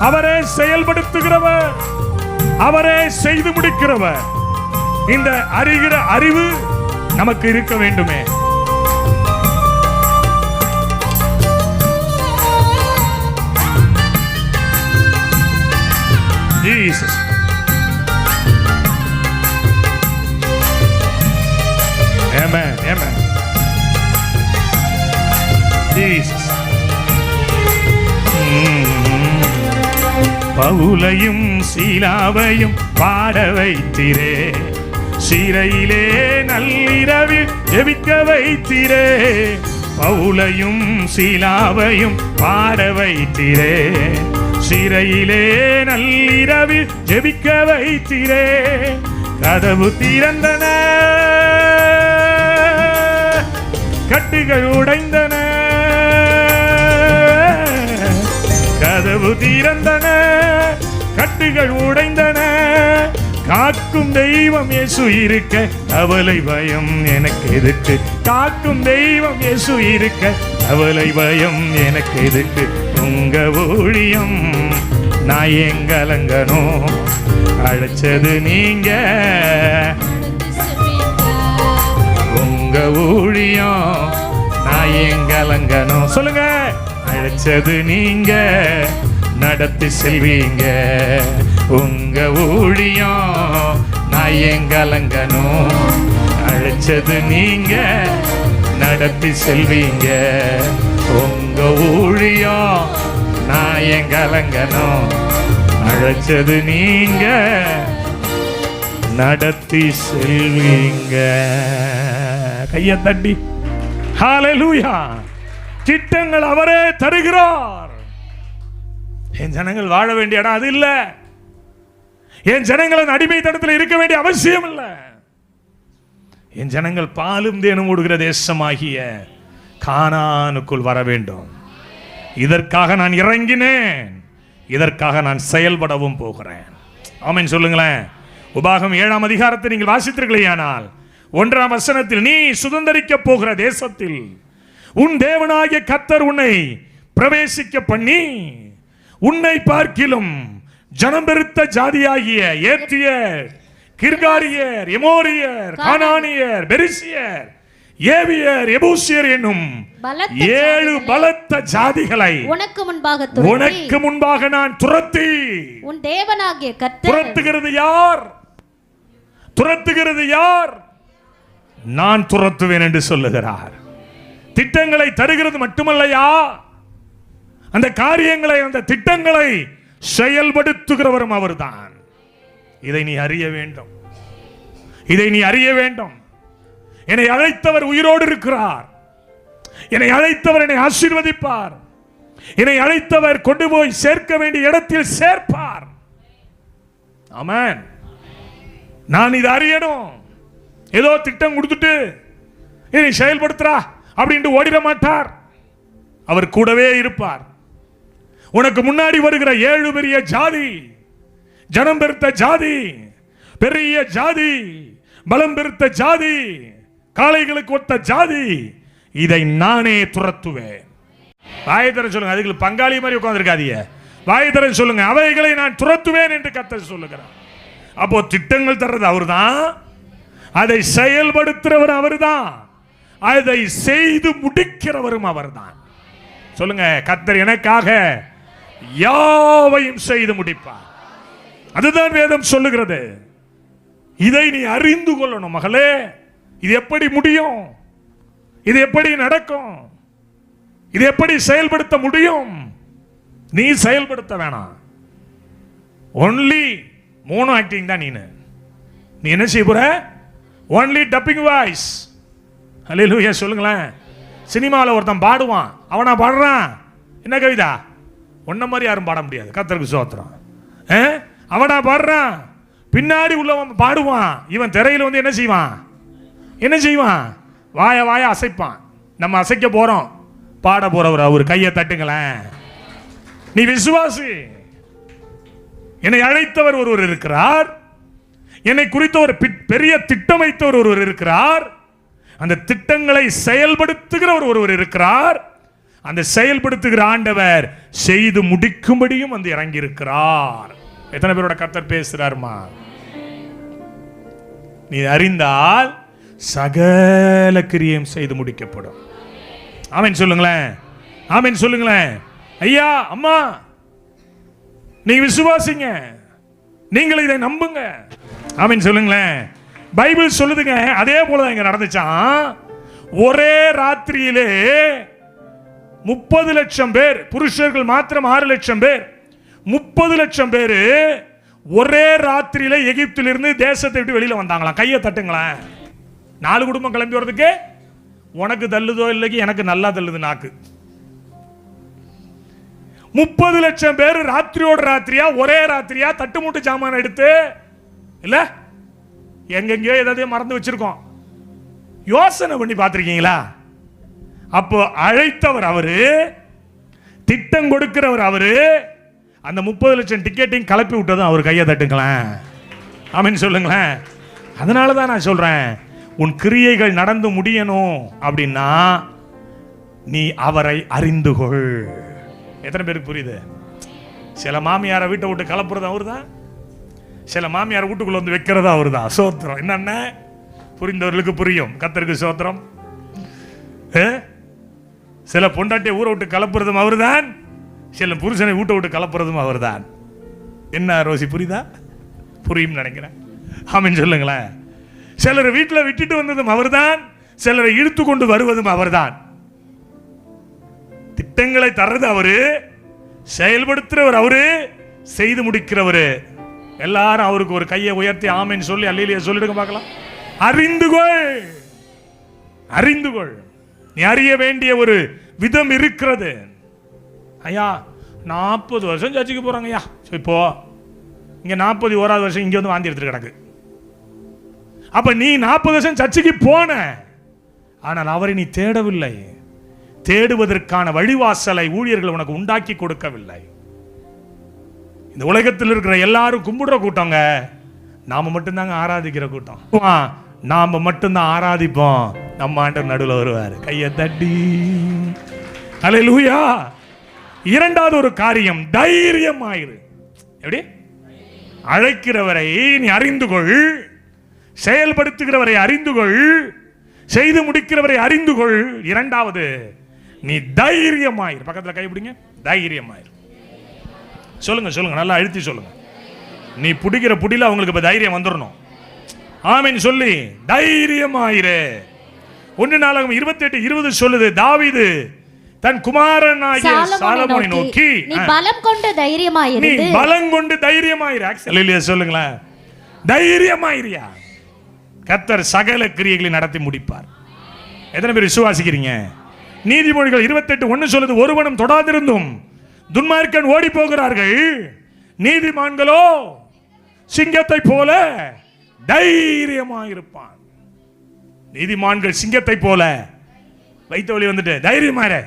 அவரே செயல்படுத்துகிறவர், அவரே செய்து முடிக்கிறவர். இந்த அறிகிற அறிவு நமக்கு இருக்க வேண்டுமே. Jesus. Amen. Amen. Jesus. பவுலையும் சீலாவையும் பாட வைத்திரே, சிறையிலே நள்ளிரவில் ஜெபிக்க வைத்திரே. பவுலையும் சீலாவையும் பாட வைத்திரே, சிறையிலே நள்ளிரவில் ஜெபிக்க வைத்திரே. கதவு திறந்தன, கட்டுகள் உடைந்தன. கதவு திறந்தன, கட்டுகள் உடைந்தன. காக்கும் தெய்வம் இயேசு இருக்க கவலை பயம் எனக்கு எதுக்கு? காக்கும் தெய்வம் இயேசு இருக்க கவலை பயம் எனக்கு எதுக்கு? உங்க ஊழியம் நான் ஏன் கலங்கணும், அழைச்சது நீங்க, உங்க ஊழியம் நான் ஏன் கலங்கணும். சொல்லுங்க, அழைச்சது நீங்க, நடத்தி செல்வீங்க, உங்க ஊழியம் நான் ஏன் கலங்கணும், அழைச்சது நீங்க, நடத்தி செல்வீங்க, உங்க ஊழியம் நான் ஏன் கலங்கணும், அழைச்சது நீங்க, நடத்தி செல்வீங்க. கையை தட்டி ஹல்லேலூயா. திட்டங்கள் அவரே தருகிறார். என் ஜனங்கள் வாழ வேண்டிய இடம் அது இல்ல. என் ஜனங்களின் அடிமைத்தனத்தில் இருக்க வேண்டிய அவசியம் இல்ல. என் ஜனங்கள் பாலும் தேனும் ஓடுகிற தேசமாகிய கானானுக்குள் வர வேண்டும். இதற்காக நான் இறங்கினேன், இதற்காக நான் செயல்படவும் போகிறேன். ஆமென் சொல்லுங்களேன். உபாகம் 7ஆம் அதிகாரத்தை நீங்கள் வாசித்தீர்களேயானால் 1ஆம் வசனத்தில், நீ சுதந்தரிக்க போகிற தேசத்தில் உன் தேவனாகிய கர்த்தர் உன்னை பிரவேசிக்க பண்ணி உன்னை பார்க்கிலும் ஜனம் பெருத்த ஜாதியாகிய ஏத்தியர், கிர்காரியர், எமோரியர், கானானியர், பெரிசியர், ஏவியர், எபூசியர் என்னும் 7 பலத்த ஜாதிகளை உனக்கு முன்பாக நான் துரத்தி, உன் தேவனாகிய கர்த்தர். துரத்துகிறது யார்? துரத்துகிறது யார்? நான் துரத்துவேன் என்று சொல்லுகிறார். திட்டங்களை தருகிறது மட்டுமல்லையா, அந்த காரியங்களை, அந்த திட்டங்களை செயல்படுத்துகிறவரும் அவர்தான். இதை நீ அறிய வேண்டும், இதை நீ அறிய வேண்டும். என்னை அழைத்தவர் உயிரோடு இருக்கிறார். என்னை அழைத்தவர் என்னை ஆசீர்வதிப்பார். என்னை அழைத்தவர் கொண்டு போய் சேர்க்க வேண்டிய இடத்தில் சேர்ப்பார். ஆமென். நான் இதை அறியணும். ஏதோ திட்டம் கொடுத்துட்டு இதை செயல்படுத்துறா அப்படின்ட்டு ஓடிட மாட்டார். அவர் கூடவே இருப்பார். உனக்கு முன்னாடி வருகிற 7 பெரிய ஜாதி, ஜனம் பெருத்த ஜாதி, பெரிய ஜாதி, பலம் பெருத்த ஜாதி, காளைகளுக்கு ஒத்த ஜாதி, இதை நானே துரத்துவேன். வாயத்தரன் சொல்லுங்க. அதுக்கு பங்காளி மாதிரி உட்கார்ந்திருக்காதீங்க. வாயத்தரன் சொல்லுங்க, அவைகளை நான் துரத்துவேன் என்று கர்த்தர் சொல்லுகிறார். அப்போ திட்டங்கள் தர்றது அவர்தான், அதை செயல்படுத்துறவர் அவர்தான், அதை செய்து முடிக்கிறவரும் அவர்தான். சொல்லுங்க, கர்த்தர் எனக்காக யாவையும் செய்து முடிப்பார். அதுதான் வேதம் சொல்லுகிறது. இதை நீ அறிந்து கொள்ளணும் மகளே. இது எப்படி முடியும்? இது எப்படி நடக்கும்? இது எப்படி செயல்படுத்த முடியும்? நீ செயல்படுத்த வேணாம். ஒன்லி மோனோ ஆக்டிங் தான். நீ என்ன செய்ய போற? Only dubbing voice. ஹல்லேலூயா சொல்லுங்களேன். சினிமாவில் ஒருத்தன் பாடுவான், அவனா பாடுறான். என்ன கவிதா? ஒன்ன மாதிரி யாரும் பாட முடியாது. கர்த்தருக்கு ஸ்தோத்திரம். அவனா பாடுறான், பின்னாடி உள்ளவன் பாடுவான். இவன் திரையில் வந்து என்ன செய்வான்? என்ன செய்வான்? வாய வாய அசைப்பான். நம்ம அசைக்க போறோம், பாட போறவர் அவர். கையை தட்டுங்களேன். நீ விசுவாசி. என்னை அழைத்தவர் ஒருவர் இருக்கிறார். என்னை குறித்த ஒரு பெரிய திட்டம் வைத்தவர் ஒருவர் இருக்கிறார். அந்த திட்டங்களை செயல்படுத்துகிறவர் ஒருவர் இருக்கிறார். அந்த செயல்படுத்துகிற ஆண்டவர் செய்து முடிக்கும்படியும் வந்து இறங்கி இருக்கிறார். எத்தனை பேரோட கர்த்தர் பேசுறாருமா? நீ அறிந்தால் சகல கிரியம் செய்து முடிக்கப்படும். ஆமென் சொல்லுங்களேன். ஆமென் சொல்லுங்களேன். ஐயா, அம்மா, நீங்க விசுவாசிங்க, நீங்கள் இதை நம்புங்க. ஆமென் சொல்லுங்களேன். பைபிள் சொல்லுதுங்க. அதே போலதான் இங்க நடந்துச்சான். ஒரே ராத்திரியிலே 30 லட்சம் பேர், புருஷர்கள் மாத்திரம் 6 லட்சம் பேர், 30 லட்சம் பேர் ஒரே ராத்திரியில எகிப்திலிருந்து தேசத்தை விட்டு வெளியில வந்தாங்களாம். கையை தட்டுங்களேன். 4 குடும்பம் கிளம்பி வர்றதுக்கு உனக்கு தள்ளுதோ இல்லைக்கு எனக்கு நல்லா தள்ளுது நாக்கு. 30 லட்சம் பேர் ராத்திரியோட ராத்திரியா, ஒரே ராத்திரியா தட்டு மூட்டு சாமான எடுத்து, இல்ல எங்கெங்கயோ ஏதாவது மறந்து வச்சிருக்கோம். யோசனை பண்ணி பார்த்திருக்கீங்களா? அப்போ அழைத்தவர் அவரு, திட்டம் கொடுக்கிறவர் அவரு, அந்த 30 லட்சம் டிக்கெட்டையும் கலப்பி விட்டதும் அவர். கையை தட்டுங்களேன். ஆமென் சொல்லுங்களேன். அதனால தான் நான் சொல்றேன், உன் கிரியைகள் நடந்து முடியணும் அப்படின்னா நீ அவரை அறிந்து கொள். எத்தனை பேருக்கு புரியுது? சில மாமியாரை வீட்டை விட்டு கலப்புறது அவரு தான், சில மாமியாரை வீட்டுக்குள்ள வந்து வைக்கிறதா அவரு தான். சோத்திரம். என்னென்ன புரிந்தவர்களுக்கு புரியும். கர்த்தருக்கு சோத்திரம். சில பொண்டாட்டியை ஊரை விட்டு கலப்புறதும் அவரு தான், சில புருஷனை வீட்டை விட்டு கலப்புறதும் அவர் தான். என்ன ரோசி, புரியுதா? புரியும் நினைக்கிறேன். ஆமென் சொல்லுங்களேன். சிலர் வீட்டில் விட்டுட்டு வந்ததும் அவர்தான், சிலரை இழுத்து கொண்டு வருவதும் அவர்தான். திட்டங்களை தர்றது அவரு, செயல்படுத்துறவர் அவரு, செய்து முடிக்கிறவரு. எல்லாரும் அவருக்கு ஒரு கையை உயர்த்தி ஆமென் சொல்லி அல்லேலூயா சொல்லிடுங்க பார்க்கலாம். அறிந்துகொள், அறிந்துகொள். நீ அறிய வேண்டிய ஒரு விதம் இருக்கிறது. ஐயா 40 வருஷம் சர்ச்சுக்கு போறாங்க ஐயா. இப்போ இங்க 41வது வருஷம் இங்க வந்து வாந்தி எடுத்துட்டு கிடக்கு. அப்ப நீ 40 வருஷம் சர்ச்சுக்கு போன, ஆனால் அவரை நீ தேடவில்லை. தேடுவதற்கான வழிவாசலை ஊழியர்கள் உனக்கு உண்டாக்கி கொடுக்கவில்லை. இந்த உலகத்தில் இருக்கிற எல்லாரும் கும்பிடுற கூட்டங்க, நாம மட்டும்தாங்க ஆராதிக்கிற கூட்டம். நாம மட்டும்தான் ஆராதிப்போம், நம்ம ஆண்டவர் நடுவில் வருவார். கையை தட்டி அல்லேலூயா. இரண்டாவது ஒரு காரியம், தைரியம் ஆயிரு. எப்படி? அழைக்கிறவரை நீ அறிந்து கொள், செயல்படுத்துகிறவரை அறிந்து கொள், செய்து முடிக்கிறவரை அறிந்து கொள். இரண்டாவது, நீ தைரியமாயிரு. பக்கத்தில் கைப்பிடிங்க. தைரியமாயிரு. சொல்லுங்க சொல்லுங்க, நல்லா அழுத்தி சொல்லுங்க. நீ பிடிக்கிற புடியில அவங்களுக்கு இப்ப தைரியம் வந்துடணும். ஆமென் சொல்லி தைரியமாயிரு. 1 நாளாகமம் 28:20 சொல்லுது, தாவீது தன் குமாரனாகிய சாலமோனை நோக்கி, நீ பலம் கொண்டு தைரியமாயிரு. நீ பலம் கொண்டு தைரியமாயிரு. அல்லேலூயா சொல்லுங்களேன். தைரியமாயிரியா. கர்த்தர் சகல கிரியைகளை நடத்தி முடிப்பார். எத்தனை பேர் விசுவாசிக்கிறீங்க? நீதிமொழிகள் 28:1 சொல்லுது, ஒருவனும் தொடாதிருந்தும் துன்மார்க்கன் ஓடி போகிறார்கள், நீதிமான்களோ சிங்கத்தை போல தைரியமாயிருப்பான். நீதிமான்கள் சிங்கத்தை போல. வைத்த வழி வந்துட்டு தைரியமாயிரு,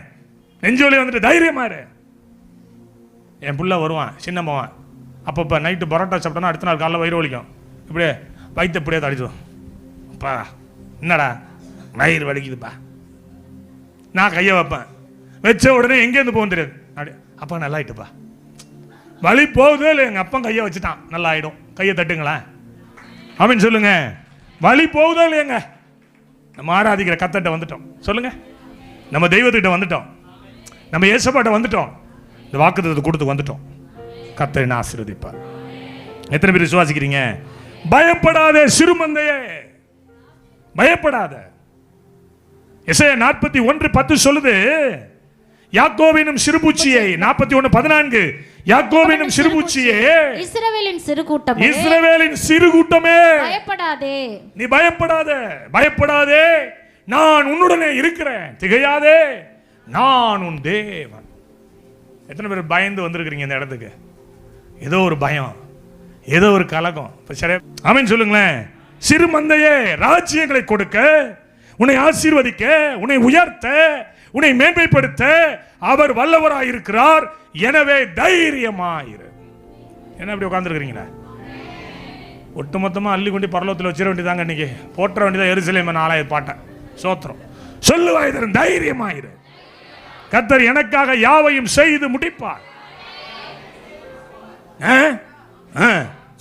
நெஞ்சு வழி வந்துட்டு தைரியமாயிரு. என் புள்ள வருவான், சின்னம்மாவான். அப்பப்போ நைட்டு பரோட்டா சாப்பிட்டோன்னா அடுத்த நாள் காலைல வயிறு வலிக்கும். இப்படியே வயிற்று இப்படியே தடிச்சோம். அப்பா என்னடா வயிறு வலிக்குதுப்பா. நான் கையை வைப்பேன், வச்ச உடனே எங்கேருந்து போகும் தெரியாது. அப்படி அப்பா நல்லா ஆயிட்டுப்பா. வலி போகுது இல்லை, எங்கள் அப்பா கையை வச்சுட்டான், நல்லா ஆயிடும். கையை தட்டுங்களேன். அப்படின்னு சொல்லுங்க. வலி போகுதோ இல்லையங்க, நம்ம ஆராதிக்கிற கர்த்தர்ட்ட வந்துட்டோம். சொல்லுங்க, நம்ம தெய்வத்திட்ட வந்துட்டோம், நம்ம இயேசுபாட்ட வந்துட்டோம், இந்த வாக்குத்தத்தத்தை கொடுத்து வந்துட்டோம். கர்த்தர் என்ன ஆசீர்வதிப்பார். எத்தனை பேர் விசுவாசிக்கிறீங்க? பயப்படாத சிறுமந்தையே, பயப்படாத. எசையா 41:10 சொல்லுது, யாக்கோபினும் சிறுபூச்சியை. 41:14 யாக்கோபினும் சிறுபூச்சியே, இஸ்ரவேலின் சிறு கூட்டமே, இஸ்ரவேலின் சிறு கூட்டமே, பயப்படாதே. நீ பயப்படாத, பயப்படாதே, நான் உன்னுடனே இருக்கிறேன், திகையாதே, நான் உன் தேவன். எத்தனை பேர் பயந்து வந்திருக்கிறீங்க இந்த இடத்துக்கு? ஏதோ ஒரு பயம், ஏதோ ஒரு கலகம். ஆமென் சொல்லுங்களேன். சிறு மந்தையே, ராஜ்யங்களை கொடுக்க, உன்னை ஆசீர்வதிக்க, உன்னை உயர்த்த, உன்னை மேன்மைப்படுத்த அவர் வல்லவராயிருக்கிறார். எனவே தைரியமாயிரு. என்ன இப்படி உட்கார்ந்துருக்கிறீங்களா? ஒட்டுமொத்தமா அள்ளி கொண்டு பரலோகத்தில் வச்சிட வேண்டியதாங்க. இன்னைக்கு போற்ற வேண்டியதான் எருசலேம் 4000 பாட்டை. சோத்திரம். சொல்லுவாய், தைரியமாயிரு. கர்த்தர் எனக்காக யாவையும் செய்து முடிப்பார்.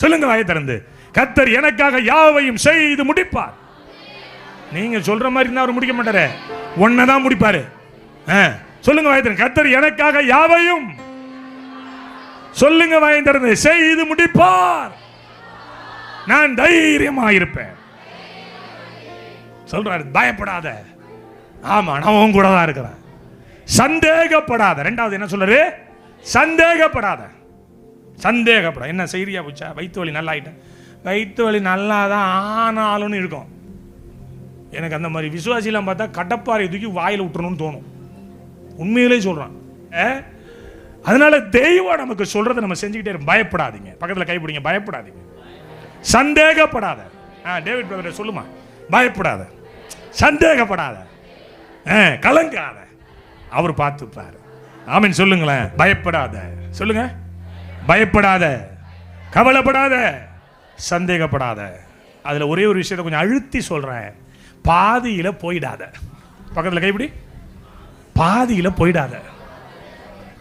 சொல்லுங்க வாயை திறந்து, கர்த்தர் எனக்காக யாவையும் செய்து முடிப்பார். நீங்க சொல்ற மாதிரி இருந்தா அவர் முடிக்க மாட்டாரு, ஒன்னதான் முடிப்பாரு. சொல்லுங்க வாயை திறந்து, கர்த்தர் எனக்காக யாவையும், சொல்லுங்க வாயை திறந்து, செய்து முடிப்பார். நான் தைரியமாயிருப்பேன். சொல்றாரு, பயப்படாத. ஆமா, நான் உன் கூட தான் இருக்கிறேன். சந்தேகப்படாத. ரெண்டாவது என்ன சொல்றாரு? சந்தேகப்படாத. சந்தேகப்பட. என்ன செய்தியா போச்சா? வயிற்று வலி நல்லா ஆயிட்டேன். வயிற்று வலி நல்லா தான் ஆனாலும் இருக்கும். எனக்கு அந்த மாதிரி விசுவாசிலாம் பார்த்தா கடப்பாறை தூக்கி வாயில் விட்டுறணும்னு தோணும். உண்மையிலே சொல்றான். அதனால தெய்வம் நமக்கு சொல்றதை நம்ம செஞ்சுக்கிட்டே இருக்கும். பயப்படாதீங்க. பக்கத்தில் கைப்பிடிங்க. பயப்படாதீங்க, சந்தேகப்படாத. டேவிட் பிரதர் சொல்லுமா, பயப்படாத, சந்தேகப்படாத, கலங்காத, அவர் பார்த்துப்பாரு. ஆமென் சொல்லுங்களேன். பயப்படாத. சொல்லுங்க, பயப்படாத, கவலைப்படாத, சந்தேகப்படாத. அதுல ஒரே ஒரு விஷயத்தை கொஞ்சம் அழுத்தி சொல்றேன், பாதியில போயிடாத. பக்கத்தில் கைப்பிடி. பாதியில போயிடாத.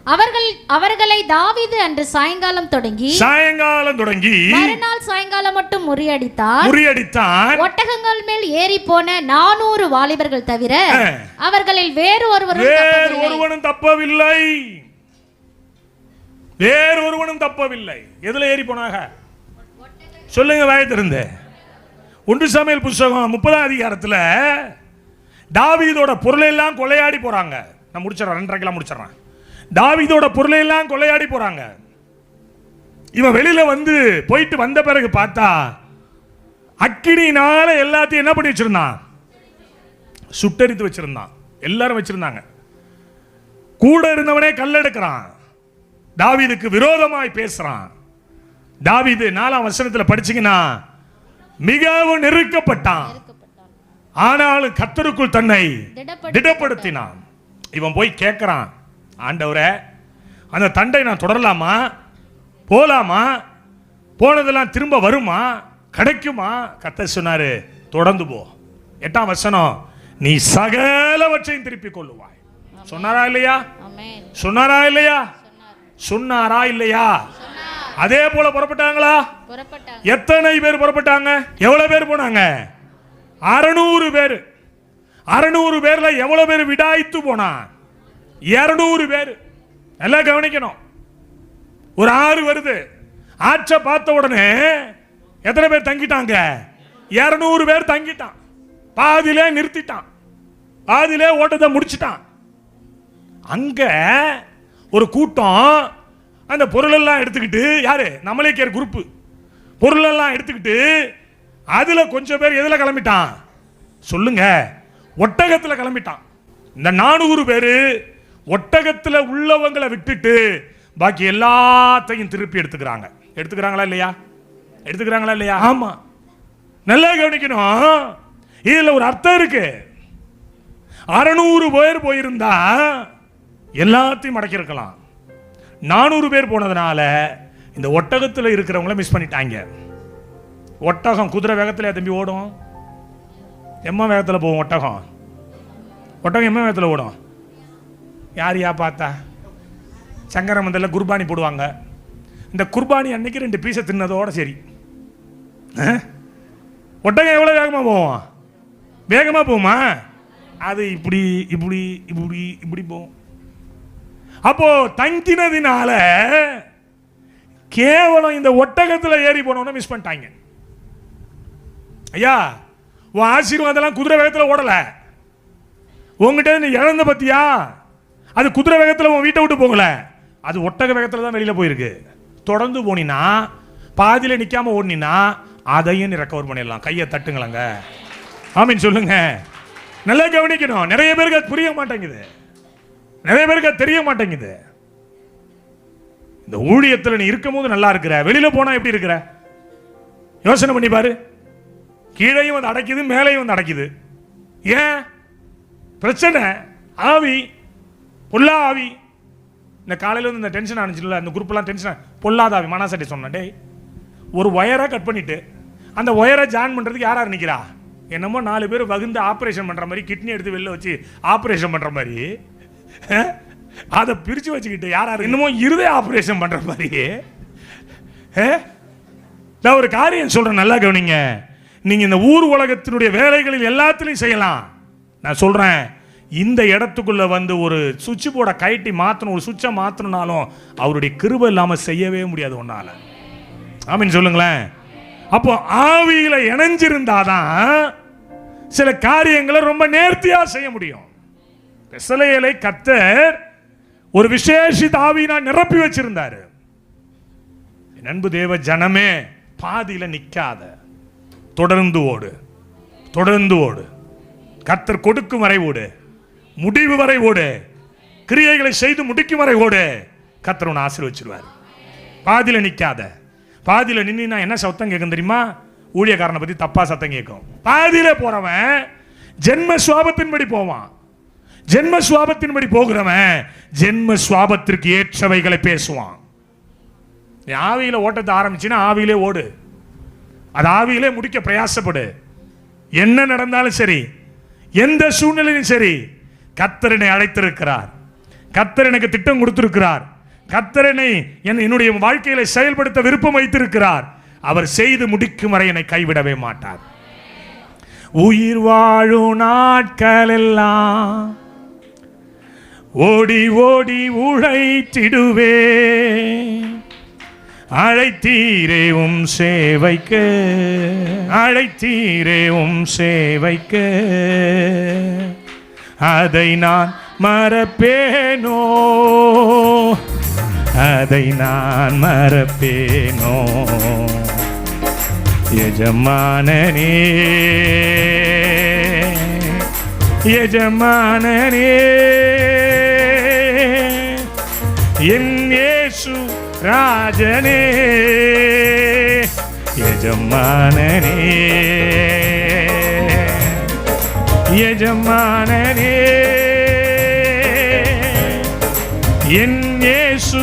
அவர்களை தாவீது அன்று சாயங்காலம் தொடங்கி மறுநாள் சாயங்காலம் மட்டும் முறியடித்தான். ஒட்டகங்கள் மேல் ஏறி போன 400 வாலிபர்கள் தவிர அவர்களில் வேறு ஒருவனும் தப்பவில்லை. எதுல ஏறி போனாங்க சொல்லுங்க வாயத்திருந்து. 1 சாமுவேல் புத்தகம் 30ஆம் அதிகாரத்துல தாவீதோட பொருளை எல்லாம் கொள்ளையாடி போறாங்க. நான் முடிச்சிடறேன், 2:30 முடிச்சிடறேன். தாவீதோட பொருளை எல்லாம் கொள்ளையாடி போறாங்க. இவன் வெளியில போயிட்டு வந்த பிறகு பார்த்தா அக்கினியினால எல்லாத்தையும் என்ன பண்ணி வச்சிருந்தான்? சுட்டரித்து வச்சிருந்தான். எல்லாரும் வச்சிருந்தாங்க. கூட இருந்தவனே கல்லெடுக்கிறான். தாவீதுக்கு விரோதமாய் பேசுறான். தாவீது 4ஆம் வசனத்துல படிச்சீங்கன்னா மிகவும் நெருக்கப்பட்டான், ஆனாலும் கர்த்தருக்குள் தன்னை திடப்படுத்தினான். இவன் போய் கேட்கிறான், ஆண்டவரே அந்த தண்டை நான் தொடரலாமா, போலாமா, போனதெல்லாம் திரும்ப வருமா, கிடைக்குமா? கர்த்தர் சொன்னாரு, தொடர்ந்து போ. 8ஆம் வசனம், நீ சகலவற்றையும் திருப்பிக் கொள்ளுவாய். சொன்னாரா இல்லையா? சொன்னாரா இல்லையா? சொன்னாரா இல்லையா? அதே போல புறப்பட்டாங்களா? எத்தனை பேர் புறப்பட்டாங்க? எவ்வளவு பேர் போனாங்க? 600 பேர். 600 பேர்ல எவ்வளவு பேர் விடாய்த்து போனா? 200 பேர். எல்லாம் கவனிக்கணும். ஒரு 6 வருது. ஆட்ச பார்த்த உடனே எத்தனை பேர் தங்கிட்டாங்க? 200 பேர் தங்கிட்டான். பாதியிலே நிறுத்திட்டான், பாதியிலே ஓட்டத்தை முடிச்சிட்டான். அங்க ஒரு கூட்டம் அந்த பொருள் எல்லாம் எடுத்துக்கிட்டு, யாரு? நம்மளேக்கேர் குரூப் பொருள் எல்லாம் எடுத்துக்கிட்டு அதுல கொஞ்சம் பேர் எதுல கிளம்பிட்டான் சொல்லுங்க? ஒட்டகத்துல கிளம்பிட்டான். இந்த 400 பேரு ஒட்டகத்துல உள்ளவங்களை விட்டுட்டு பாக்கி எல்லாத்தையும் திருப்பி எடுத்துக்கிறாங்களா இல்லையா? எடுத்துக்கிறாங்களா இல்லையா? ஆமா. நல்லா கவனிக்கணும். இதுல ஒரு அர்த்தம் இருக்கு. 600 பேர் போயிருந்தா எல்லாத்தையும் மடக்கி இருக்கலாம். 400 பேர் போனதுனால இந்த ஒட்டகத்தில் இருக்கிறவங்கள மிஸ் பண்ணிட்டாங்க. ஒட்டகம் குதிரை வேகத்தில் தம்பி ஓடும், எம்ம வேகத்தில் போகும். ஒட்டகம் எம்ம வேகத்தில் ஓடும். யாரையா பார்த்தா சங்கரமந்தலில் குர்பானி போடுவாங்க. இந்த குர்பானி அன்னைக்கு 2 பீஸை தின்னதோட சரி. ஒட்டகம் எவ்வளோ வேகமாக போவோம்? வேகமாக போகுமா? அது இப்படி இப்படி இப்படி இப்படி போகும். அப்போ தங்கினதினால கேவலம் இந்த ஒட்டகத்தில் ஏறி போனவன மிஸ் பண்ணிட்டாங்க. ஐயா, உன் ஆசீர்வாதம் குதிரை வேகத்தில் ஓடல. உங்ககிட்ட நீ இழந்த பத்தியா? அது குதிரை வேகத்தில் உன் வீட்டை விட்டு போகல, அது ஒட்டக வேகத்தில் தான் வெளியில போயிருக்கு. தொடர்ந்து போனினா, பாதியில நிக்காம ஓடினா அதையும் ரெக்கவர் பண்ணிடலாம். கையை தட்டுங்களங்க, ஆமீன் சொல்லுங்க. நல்லா கவனிக்கணும். நிறைய பேருக்கு அது புரிய மாட்டேங்குது, நிறைய பேருக்கு அது தெரிய மாட்டேங்குது. இந்த ஊழியத்தில் நீ இருக்கும் போது நல்லா இருக்கிற, வெளியில போனா எப்படி இருக்கிற? யோசனை பண்ணி பாரு. கீழையும் வந்து அடைக்குது, மேலையும் வந்து அடைக்குது. ஏன் பிரச்சனை? ஆவி, பொல்லா ஆவி. இந்த காலையில் வந்து இந்த டென்ஷன் ஆனிச்சுல, அந்த குரூப்லாம் டென்ஷன், பொல்லாத ஆவி. மனாசட்டி சொன்னேன், டேய் ஒரு ஒயரை கட் பண்ணிட்டு அந்த ஒயரை ஜாயின் பண்ணுறதுக்கு யார் நிற்கிறா? என்னமோ 4 பேர் வகுந்து ஆப்ரேஷன் பண்ணுற மாதிரி, கிட்னி எடுத்து வெளில வச்சு ஆப்ரேஷன் பண்ணுற மாதிரி அதை பிரித்து வச்சுக்கிட்டு யார் என்னமோ இருதய ஆப்ரேஷன் பண்ணுற மாதிரி. நான் ஒரு காரியம் சொல்கிறேன், நல்லா கவனிங்க. நீங்கள் இந்த ஊர் உலகத்தினுடைய வேலைகளில் எல்லாத்திலையும் செய்யலாம். நான் சொல்கிறேன், இந்த இடத்துக்குள்ள வந்து ஒரு சுவிட்ச் போர்டை கைட்டி மாற்றணும், ஒரு சுவிட்சை மாற்றணும்னாலும் அவருடைய கிருபை இல்லாமல் செய்யவே முடியாது ஒன்னால. ஆமீன் சொல்லுங்களேன். அப்போ ஆவியில இணைஞ்சிருந்தாதான் சில காரியங்களை ரொம்ப நேர்த்தியா செய்ய முடியும். பெசலேயலை கர்த்தர் ஒரு விசேஷித்த ஆவியினால் நிரப்பி வச்சிருந்தாரு. அன்பு தேவ ஜனமே, பாதியில நிக்காத, தொடர்ந்து ஓடு, தொடர்ந்து ஓடு. கர்த்தர் கொடுக்கும் வரை ஓடு, முடிவு வரை ஓடு, கிரியைகளை செய்து முடிக்கும் வரை ஓடு. கர்த்தர் உன்னை ஆசீர்வதிச்சிருவார். பாதியில நிக்காத. பாதியில நின்னா என்ன சத்தம் கேட்கும் தெரியுமா? ஊழியக்காரனை பத்தி தப்பா சத்தம் கேட்கும். பாதியில போறவன் ஜென்ம சுவாபத்தின்படி போவான். ஜென்ம சுவாபத்தின்படி போகிறவன் ஜென்ம சுவாபத்திற்கு ஏற்றவைகளை பேசுவான். ஆவியில ஓட்டத்தை ஆரம்பிச்சுன்னா ஆவியிலே ஓடு, அது ஆவியிலே முடிக்க பிரயாசப்படு. என்ன நடந்தாலும் சரி, எந்த சூழ்நிலையும் சரி, கர்த்தர் என்னை அழைத்திருக்கிறார், கர்த்தர் எனக்கு திட்டம் கொடுத்திருக்கிறார். கர்த்தர் என்னுடைய வாழ்க்கையில செயல்படுத்த விருப்பம் வைத்திருக்கிறார். அவர் செய்து முடிக்கும் வரை என்னை கைவிடவே மாட்டார். உயிர் வாழும் நாட்கள் எல்லாம் ஓடி ஓடி உழைத்திடுவே, அழைத்தீரே உம் சேவைக்கு, அழைத்தீரே உம் சேவைக்கு, அதை நான் மறப்பேனோ, அதை நான் மறப்பேனோ. எஜமானனே எஜமானனே, என் இயேசு ராஜனே, எஜமானனே எஜமானனே, என் இயேசு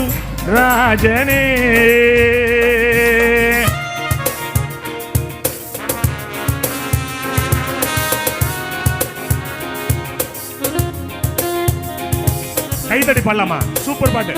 ராஜனே. கைதடி பாடலாமா? சூப்பர் பாட்டு.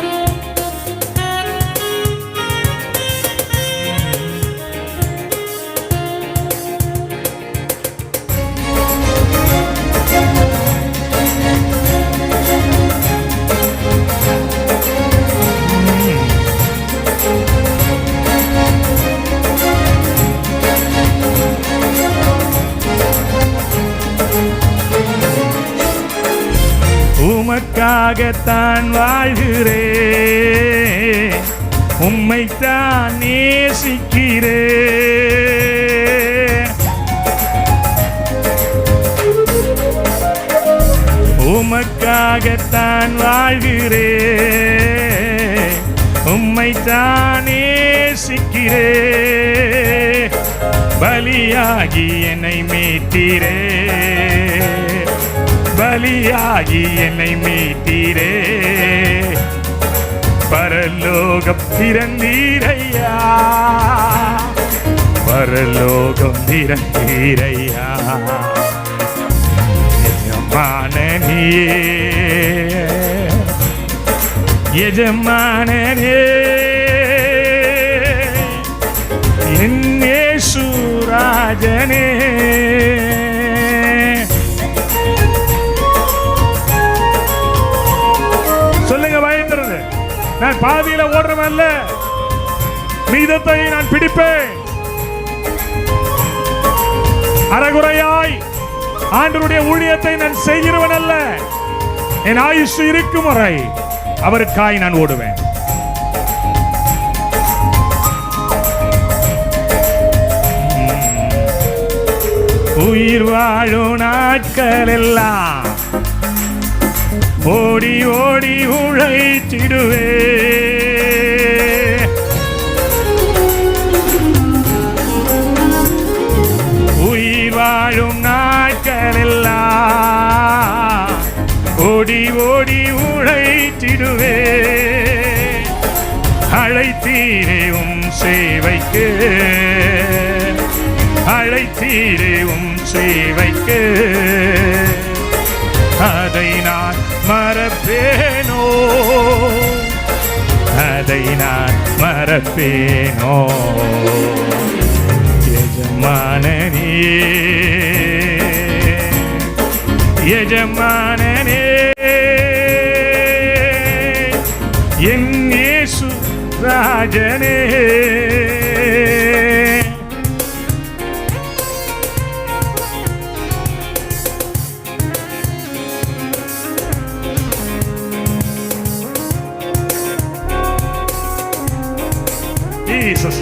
உமக்காகத்தான் வாழ்கிறேன், உம்மைத்தான் நேசிக்கிறேன். உமக்காகத்தான் வாழ்கிறேன், உம்மைத்தான் நேசிக்கிறேன். பலியாகி என்னை மீட்டீரே, பலியாகி என்னை மீட்டீரே. பரலோகம் திறந்தீரையா, பரலோகம் திறந்தீரையா. எஜமானனே எஜமானனே, என் இயேசு ராஜனே. நான் பாதியில ஓடுறவன் அல்ல, மீதத்தை நான் பிடிப்பேன். அறகுறையாய் ஆண்டவருடைய ஊழியத்தை நான் செய்கிறவன் அல்ல. என் ஆயுசு இருக்கும் வரை அவருக்காய் நான் ஓடுவேன். உயிர் வாழும் நாட்கள் எல்லாம் ஓடி ஓடி உழைத்திடுவே, உயிர் வாழும் நாட்கள் எல்லாம் ஓடி ஓடி உழைத்திடுவே. அழைத்தீரே உம் சேவைக்கு, அழைத்தீரே உம் சேவைக்கு, அதை நான் மறப்பேனோ, அதை நான் மறப்பேனோ. எஜமானனே எஜமானனே, என் இயேசு ராஜனே. Jesus.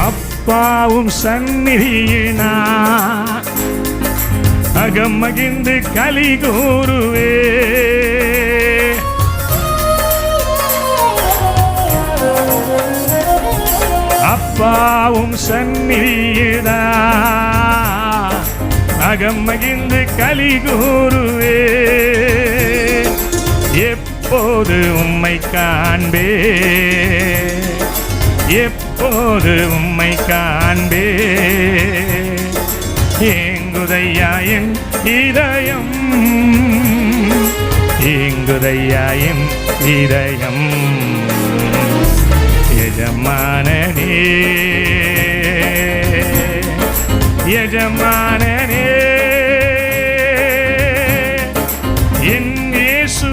அப்பாவும் சந்நிதியினா அகம் மகிழ்ந்து களி கூறுவே, அப்பாவும் சந்நிதியிடா அகம் மகிழ்ந்து களி கூறுவே. எப்போது உம்மை காண்பே, எப்போது உம்மை காண்பே. ஏங்குதையா என் இதயம், ஏங்குதையா என் இதயம். எஜமானனே, எஜமானனே, என் இயேசு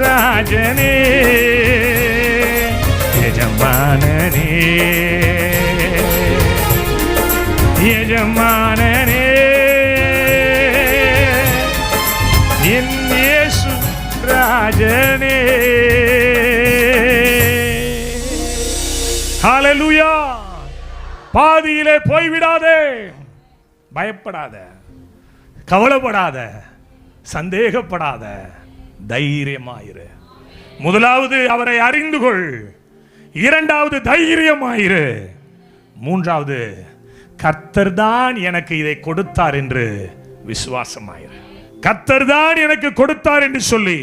ராஜனே. எஜமானனே, எஜமானனே, என் இயேசு ராஜனே. ஹல்லேலூயா. பாதியிலே போய்விடாதே, பயப்படாத, கவலைப்படாத, சந்தேகப்படாத, தைரியமாயிரு. முதலாவது அவரை அறிந்து கொள், இரண்டாவது தைரியமாயிரு, மூன்றாவது கர்த்தர் தான் எனக்கு இதை கொடுத்தார் என்று விசுவாசமாயிரு. கர்த்தர் தான் எனக்கு கொடுத்தார் என்று சொல்லி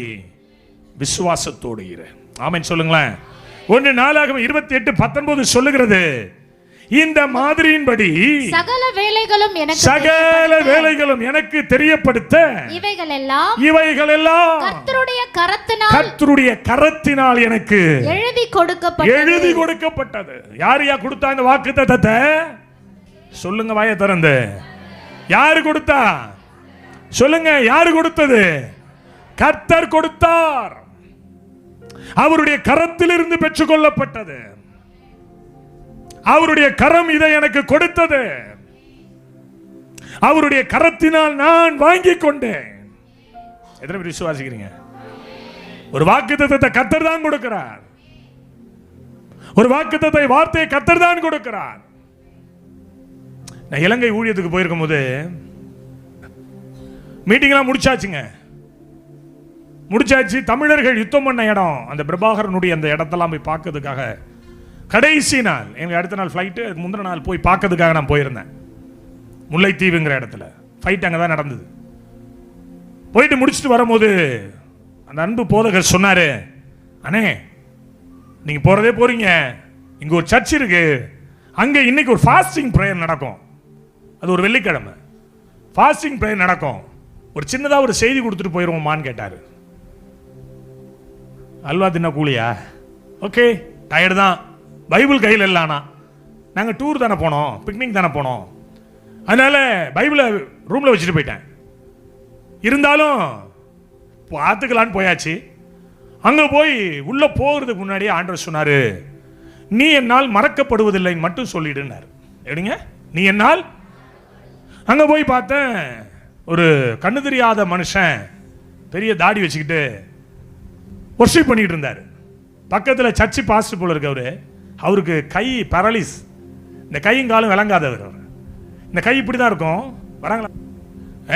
விசுவாசத்தோடு இரு. ஆமென் சொல்லுங்களேன். 1 நாளாகமம் 28:19 சொல்லுகிறது, இந்த மாதிரியின்படி சகல வேலைகளும் எனக்கு தெரியப்படுத்த இவைகளெல்லாம் கர்த்தருடைய கரத்தினால் எனக்கு எழுதி கொடுக்கப்பட்டது. யார் கொடுத்தா இந்த வாக்குத்தத்தத்தை? சொல்லுங்க வாயை திறந்து. யாரு கொடுத்தா? சொல்லுங்க, யாரு கொடுத்தது? கர்த்தர் கொடுத்தார். அவருடைய கரத்திலிருந்து பெற்றுக் கொள்ளப்பட்டது. அவருடைய கரம் இதை எனக்கு கொடுத்தது. அவருடைய கரத்தினால் நான் வாங்கிக் கொண்டேன். எத்தனை பேர் விசுவாசிக்கிறீங்க? ஒரு வாக்குத்தத்தத்தை கர்த்தர் தான் கொடுக்கிறார். ஒரு வாக்குத்தத்தை வார்த்தையை கர்த்தர் தான் கொடுக்கிறார். நான் இலங்கை ஊழியத்துக்கு போயிருக்கும் போது மீட்டிங்லாம் முடிச்சாச்சுங்க. முடிச்சாச்சு. தமிழர்கள் யுத்தம் பண்ண இடம், அந்த பிரபாகரனுடைய அந்த இடத்தெல்லாம் போய் பார்க்கறதுக்காக கடைசி நாள், எங்களுக்கு அடுத்த நாள் ஃப்ளைட்டு, முந்தின நாள் போய் பார்க்கறதுக்காக நான் போயிருந்தேன். முல்லைத்தீவுங்கிற இடத்துல ஃபைட் அங்கே தான் நடந்தது. போயிட்டு முடிச்சுட்டு வரும்போது அந்த அன்பு போதகர் சொன்னார், அண்ணே நீங்கள் போகிறதே போகிறீங்க, இங்கே ஒரு சர்ச் இருக்கு, அங்கே இன்னைக்கு ஒரு ஃபாஸ்டிங் ப்ரேயர் நடக்கும். அது ஒரு வெள்ளிக்கிழமை ஃபாஸ்டிங் ப்ரேயர் நடக்கும். ஒரு சின்னதாக ஒரு செய்தி கொடுத்துட்டு போயிடுவோமான்னு கேட்டார். அல்வா தின்ன கூலியா? ஓகே, டயர்டு தான், பைபிள் கையில் இல்லைண்ணா, நாங்கள் டூர் தானே போனோம், பிக்னிக் தானே போனோம், அதனால் பைபிளை ரூமில் வச்சுட்டு போயிட்டேன். இருந்தாலும் பார்த்துக்கலான்னு போயாச்சு. அங்கே போய் உள்ளே போகிறதுக்கு முன்னாடியே ஆண்டவர் சொன்னார், நீ என்னால் மறக்கப்படுவதில்லைன்னு மட்டும் சொல்லிடுனார். எப்படிங்க? நீ என்னால். அங்கே போய் பார்த்தேன், ஒரு கண்ணு தெரியாத மனுஷன் பெரிய தாடி வச்சுக்கிட்டு வொர்ஷிப் பண்ணிட்டு இருந்தார். பக்கத்தில் சர்ச்சு பாஸ்டர் போல இருக்கு. அவருக்கு கை பேரலிஸ், இந்த கையும் காலும் விளங்காதவர். இந்த கை இப்படி தான் இருக்கும், வராங்களா?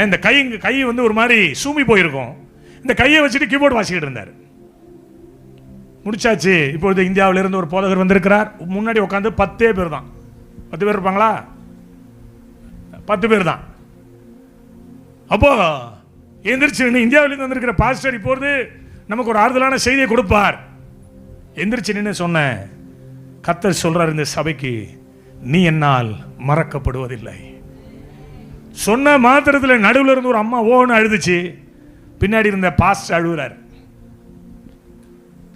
இந்த கை வந்து ஒரு மாதிரி சூமி போயிருக்கும். இந்த கையை வச்சுட்டு கீபோர்டு வாசிக்கிட்டு இருந்தார். முடிச்சாச்சு. இப்பொழுது இந்தியாவிலிருந்து ஒரு போதகர் வந்திருக்கிறார். முன்னாடி உட்காந்து 10 பேர் தான். 10 பேர் இருப்பாங்களா? 10 பேர் தான். அப்போ எந்திரிச்சு இந்தியாவிலிருந்து வந்திருக்கிற பாஸ்டர் இப்போது நமக்கு ஒரு ஆறுதலான செய்தியை கொடுப்பார். எந்திரிச்சு நின்று சொன்னேன், கர்த்தர் சொல்றார் இந்த சபைக்கு, நீ என்னால் மறக்கப்படுவதில்லை. சொன்ன மாத்திரத்தில் நடுவில் இருந்து ஒரு அம்மா ஓன்னு அழுதுச்சு. பின்னாடி இருந்த பாஸ்டர் அழுகுறார்.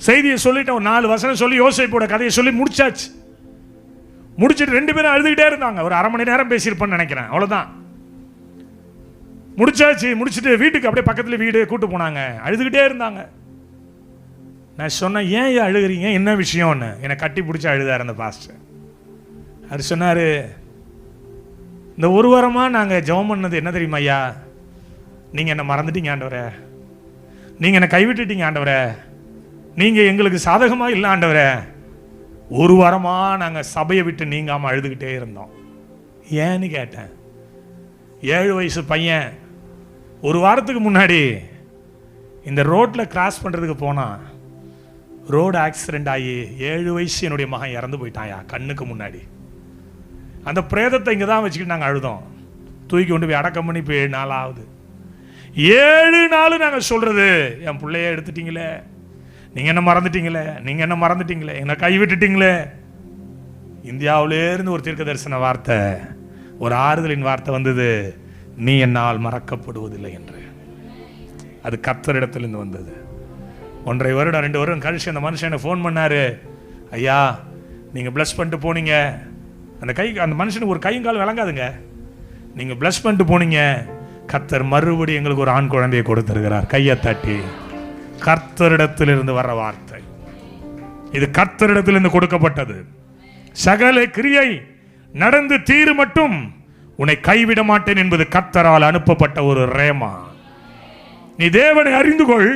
செய்தியை சொல்லிட்டு ஒரு 4 வசனம் சொல்லி யோசேப்போட கதையை சொல்லி முடிச்சாச்சு. முடிச்சுட்டு 2 பேரும் அழுதுகிட்டே இருந்தாங்க. ஒரு அரை மணி நேரம் பேசியிருப்பேன்னு நினைக்கிறேன். அவ்வளோதான். முடிச்சாச்சு. முடிச்சுட்டு வீட்டுக்கு அப்படியே பக்கத்தில் வீடு கூட்டு போனாங்க. அழுதுகிட்டே இருந்தாங்க. நான் சொன்னேன், ஏன் அழுகிறீங்க, என்ன விஷயம்னு. என்னை கட்டி பிடிச்சி அழுதார் அந்த பாஸ்டர். அது சொன்னார், இந்த ஒரு வாரமாக நாங்கள் ஜெபம் பண்ணது என்ன தெரியுமா ஐயா, நீங்கள் என்னை மறந்துட்டீங்க ஆண்டவரே, நீங்கள் என்னை கைவிட்டுட்டீங்க ஆண்டவரே, நீங்கள் எங்களுக்கு சாதகமாக இல்லை ஆண்டவரே. ஒரு வாரமாக நாங்கள் சபையை விட்டு நீங்காமல் அழுதுகிட்டே இருந்தோம். ஏன்னு கேட்டேன். 7 வயசு பையன் ஒரு வாரத்துக்கு முன்னாடி இந்த ரோட்டில் கிராஸ் பண்ணுறதுக்கு போனான். ரோடு ஆக்சிடெண்ட் ஆகி 7 வயசு என்னுடைய மகன் இறந்து போயிட்டாயா கண்ணுக்கு முன்னாடி. அந்த பிரேதத்தை இங்கே தான் வச்சுக்கிட்டு நாங்கள் அழுதோம். தூக்கி கொண்டு போய் அடக்கம் பண்ணி இப்போ 7 நாள் ஆகுது. 7 நாள் நாங்கள் சொல்கிறது, என் பிள்ளைய எடுத்துட்டீங்களே, நீங்கள் என்ன மறந்துட்டீங்களே, நீங்கள் என்ன மறந்துட்டீங்களே, என்னை கைவிட்டுட்டீங்களே. இந்தியாவிலேருந்து ஒரு தீர்க்க தரிசன வார்த்தை, ஒரு ஆறுதலின் வார்த்தை வந்தது, நீ என்னால் மறக்கப்படுவதில்லை என்று. அது கர்த்தரிடத்திலிருந்து வந்தது. 1.5 வருடம் 2 வருடம் கழிச்சு அந்த மனுஷனை ஃபோன் பண்ணாரு, ஐயா நீங்கள் ப்ளஸ் பண்ணிட்டு போனீங்க, அந்த மனுஷனுக்கு ஒரு கையும் கால் விளங்காதுங்க, நீங்கள் ப்ளஸ் பண்ணிட்டு போனீங்க, கர்த்தர் மறுபடியும் எங்களுக்கு ஒரு ஆண் குழந்தையை கொடுத்திருக்கிறார். கையை தட்டி. கர்த்தரிடத்திலிருந்து வர்ற வார்த்தை இது, கர்த்தரிடத்திலிருந்து கொடுக்கப்பட்டது. சகல கிரியை நடந்து தீரு மட்டும் உன்னை கைவிட மாட்டேன் என்பது கர்த்தரால் அனுப்பப்பட்ட ஒரு ரேமா. நீ தேவனை அறிந்து கொள்,